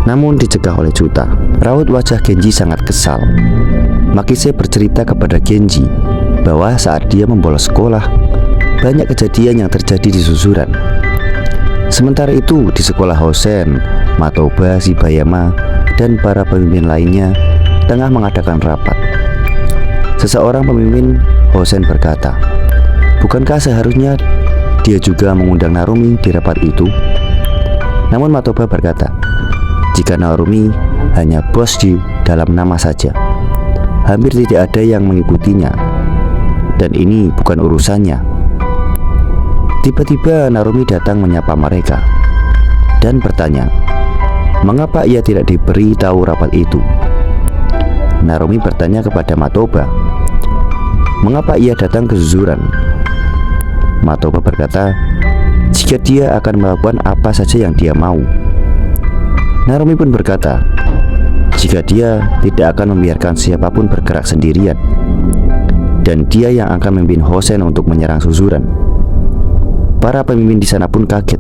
namun dicegah oleh Juta. Raut wajah Genji sangat kesal. Makise bercerita kepada Genji bahwa saat dia membolos sekolah, banyak kejadian yang terjadi di Suzuran. Sementara itu di sekolah Hosen, Matoba, Shibayama, dan para pemimpin lainnya tengah mengadakan rapat. Seseorang pemimpin Hosen berkata, "Bukankah seharusnya dia juga mengundang Narumi di rapat itu?" Namun Matoba berkata, "Jika Narumi hanya bos di dalam nama saja, hampir tidak ada yang mengikutinya, dan ini bukan urusannya." Tiba-tiba Narumi datang menyapa mereka dan bertanya, mengapa ia tidak diberi tahu rapat itu. Narumi bertanya kepada Matoba, mengapa ia datang ke Suzuran. Matoba berkata, jika dia akan melakukan apa saja yang dia mau. Narumi pun berkata, jika dia tidak akan membiarkan siapapun bergerak sendirian, dan dia yang akan memimpin Hosen untuk menyerang Suzuran. Para pemimpin di sana pun kaget.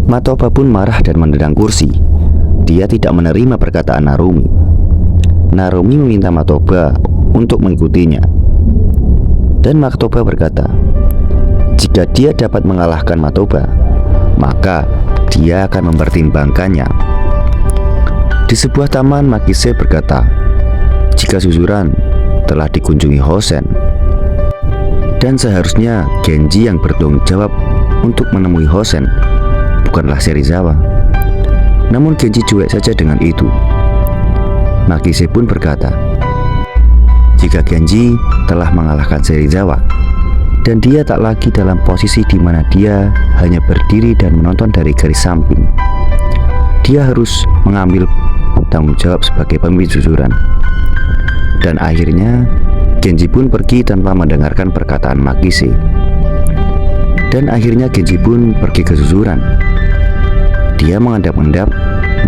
Matoba pun marah dan menendang kursi. Dia tidak menerima perkataan Narumi. Narumi meminta Matoba untuk mengikutinya, dan Matoba berkata, jika dia dapat mengalahkan Matoba, maka dia akan mempertimbangkannya. Di sebuah taman, Makise berkata, jika Suzuran telah dikunjungi Hosen, dan seharusnya Genji yang bertanggung jawab untuk menemui Hosen, bukanlah Serizawa. Namun Genji cuek saja dengan itu. Makise pun berkata, jika Genji telah mengalahkan Serizawa, dan dia tak lagi dalam posisi di mana dia hanya berdiri dan menonton dari garis samping, dia harus mengambil tanggung jawab sebagai pemimpin Suzuran. Dan akhirnya Genji pun pergi tanpa mendengarkan perkataan Makise. Dan akhirnya Genji pun pergi ke Suzuran. Dia mengendap-endap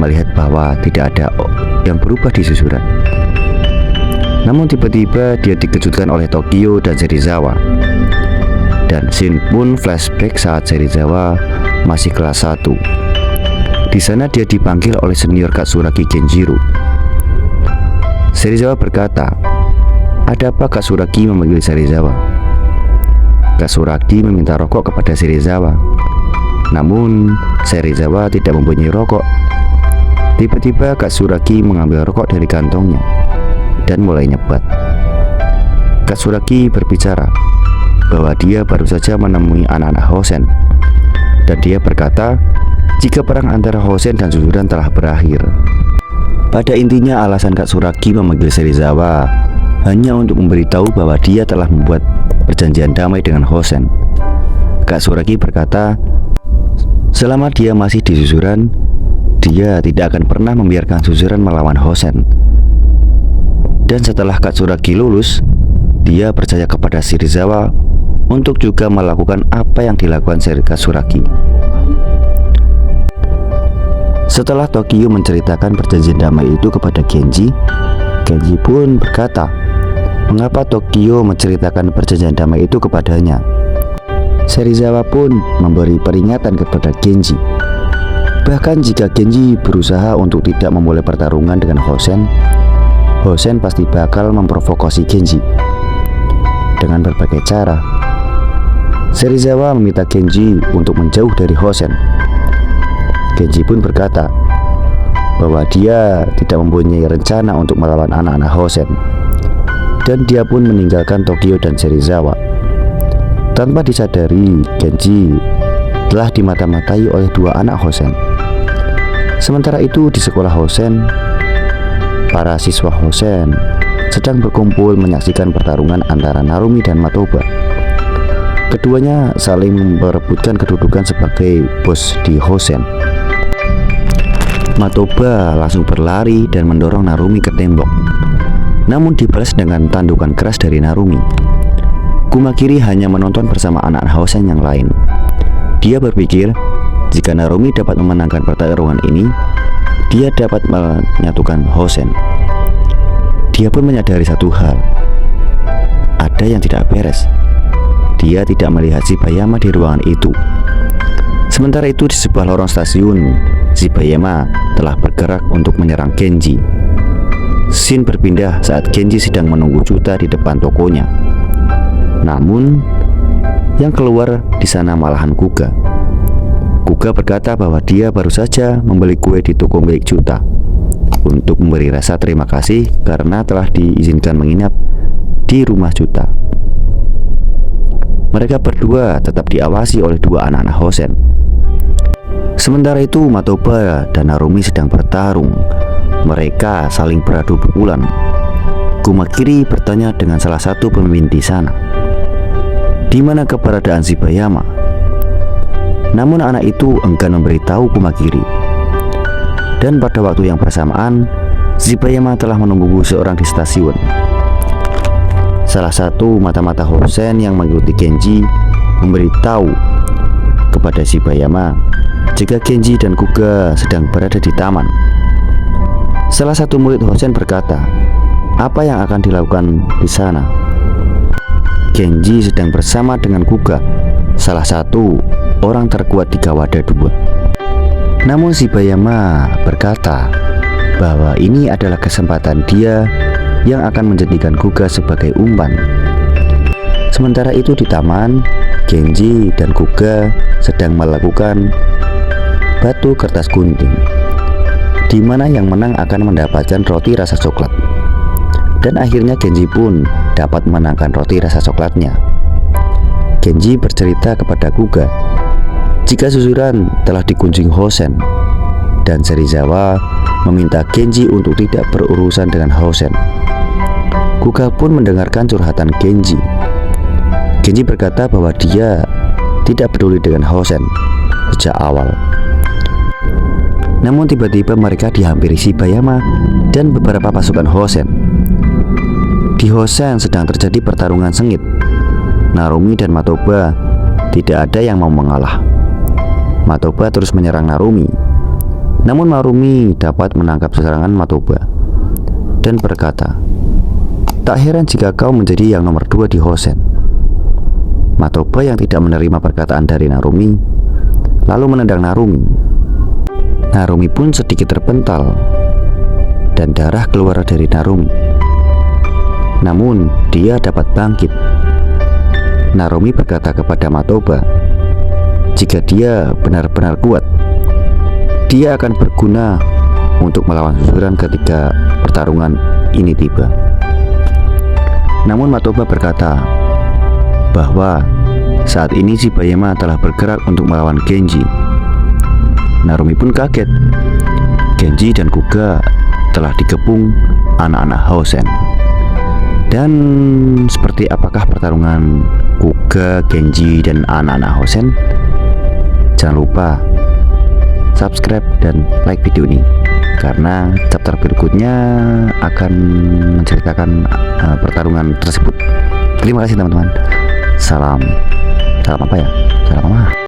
melihat bahwa tidak ada yang berubah di susuran. Namun tiba-tiba dia dikejutkan oleh Tokio dan Serizawa. Dan Shin pun flashback saat Serizawa masih kelas 1. Di sana dia dipanggil oleh senior Katsuragi Genjiro. Serizawa berkata, "Ada apa Katsuragi memanggil Serizawa?" Katsuragi meminta rokok kepada Serizawa. Namun Serizawa tidak mempunyai rokok. Tiba-tiba Katsuragi mengambil rokok dari kantongnya dan mulai nyebat. Katsuragi berbicara bahwa dia baru saja menemui anak-anak Hosen, dan dia berkata jika perang antara Hosen dan Suzuran telah berakhir. Pada intinya alasan Katsuragi memanggil Serizawa hanya untuk memberitahu bahwa dia telah membuat perjanjian damai dengan Hosen. Katsuragi berkata selama dia masih di Suzuran, dia tidak akan pernah membiarkan Suzuran melawan Hosen. Dan setelah Katsuragi lulus, dia percaya kepada Serizawa untuk juga melakukan apa yang dilakukan Katsuragi. Setelah Tokio menceritakan perjanjian damai itu kepada Genji, Genji pun berkata, mengapa Tokio menceritakan perjanjian damai itu kepadanya. Serizawa pun memberi peringatan kepada Genji. Bahkan jika Genji berusaha untuk tidak memulai pertarungan dengan Hosen, Hosen pasti bakal memprovokasi Genji dengan berbagai cara. Serizawa meminta Genji untuk menjauh dari Hosen. Genji pun berkata bahwa dia tidak mempunyai rencana untuk melawan anak-anak Hosen, dan dia pun meninggalkan Tokio dan Serizawa. Tanpa disadari, Genji telah dimata-matai oleh 2 anak Hosen. Sementara itu di sekolah Hosen, para siswa Hosen sedang berkumpul menyaksikan pertarungan antara Narumi dan Matoba. Keduanya saling memperebutkan kedudukan sebagai bos di Hosen. Matoba langsung berlari dan mendorong Narumi ke tembok, namun dibalas dengan tandukan keras dari Narumi. Kumakiri hanya menonton bersama anak Hosen yang lain. Dia berpikir jika Narumi dapat memenangkan pertarungan ini, dia dapat menyatukan Hosen. Dia pun menyadari satu hal, ada yang tidak beres. Dia tidak melihat Shibayama di ruangan itu. Sementara itu di sebuah lorong stasiun, Shibayama telah bergerak untuk menyerang Genji. Scene berpindah saat Genji sedang menunggu Juta di depan tokonya. Namun yang keluar di sana malahan Kuga. Kuga berkata bahwa dia baru saja membeli kue di toko milik Juta untuk memberi rasa terima kasih karena telah diizinkan menginap di rumah Juta. Mereka berdua tetap diawasi oleh 2 anak-anak Hosen. Sementara itu Matoba dan Narumi sedang bertarung. Mereka saling beradu pukulan. Kumakiri bertanya dengan salah satu pemimpin di sana, di mana keberadaan Shibayama? Namun anak itu enggan memberitahu Kumakiri. Dan pada waktu yang bersamaan, Shibayama telah menunggu seorang di stasiun. Salah satu mata-mata Hosen yang mengikuti Genji memberitahu kepada Shibayama jika Genji dan Kuga sedang berada di taman. Salah satu murid Hosen berkata, apa yang akan dilakukan di sana? Genji sedang bersama dengan Kuga, salah satu orang terkuat di Kawada II. Namun Shibayama berkata bahwa ini adalah kesempatan dia yang akan menjadikan Kuga sebagai umpan. Sementara itu di taman, Genji dan Kuga sedang melakukan batu kertas gunting, di mana yang menang akan mendapatkan roti rasa coklat. Dan akhirnya Genji pun dapat menangkan roti rasa coklatnya. Genji bercerita kepada Kuga jika Suzuran telah digunjing Hosen, dan Serizawa meminta Genji untuk tidak berurusan dengan Hosen. Kuga pun mendengarkan curhatan Genji. Genji berkata bahwa dia tidak peduli dengan Hosen sejak awal. Namun tiba-tiba mereka dihampiri Shibayama dan beberapa pasukan Hosen. Di Hosen sedang terjadi pertarungan sengit. Narumi dan Matoba tidak ada yang mau mengalah. Matoba terus menyerang Narumi. Namun Narumi dapat menangkap serangan Matoba. dan berkata, "Tak heran jika kau menjadi yang nomor 2 di Hosen." Matoba yang tidak menerima perkataan dari Narumi lalu menendang Narumi. Narumi pun sedikit terpental dan darah keluar dari Narumi. Namun dia dapat bangkit. Narumi berkata kepada Matoba, jika dia benar-benar kuat, dia akan berguna untuk melawan Suzuran ketika pertarungan ini tiba. Namun Matoba berkata bahwa saat ini Shibayama telah bergerak untuk melawan Genji. Narumi pun kaget. Genji dan Kuga telah dikepung anak-anak Hosen. Dan seperti apakah pertarungan Kuga, Genji, dan anak-anak Hosen? Jangan lupa subscribe dan like video ini, karena chapter berikutnya akan menceritakan pertarungan tersebut. Terima kasih teman-teman. Salam apa ya? Salam apa?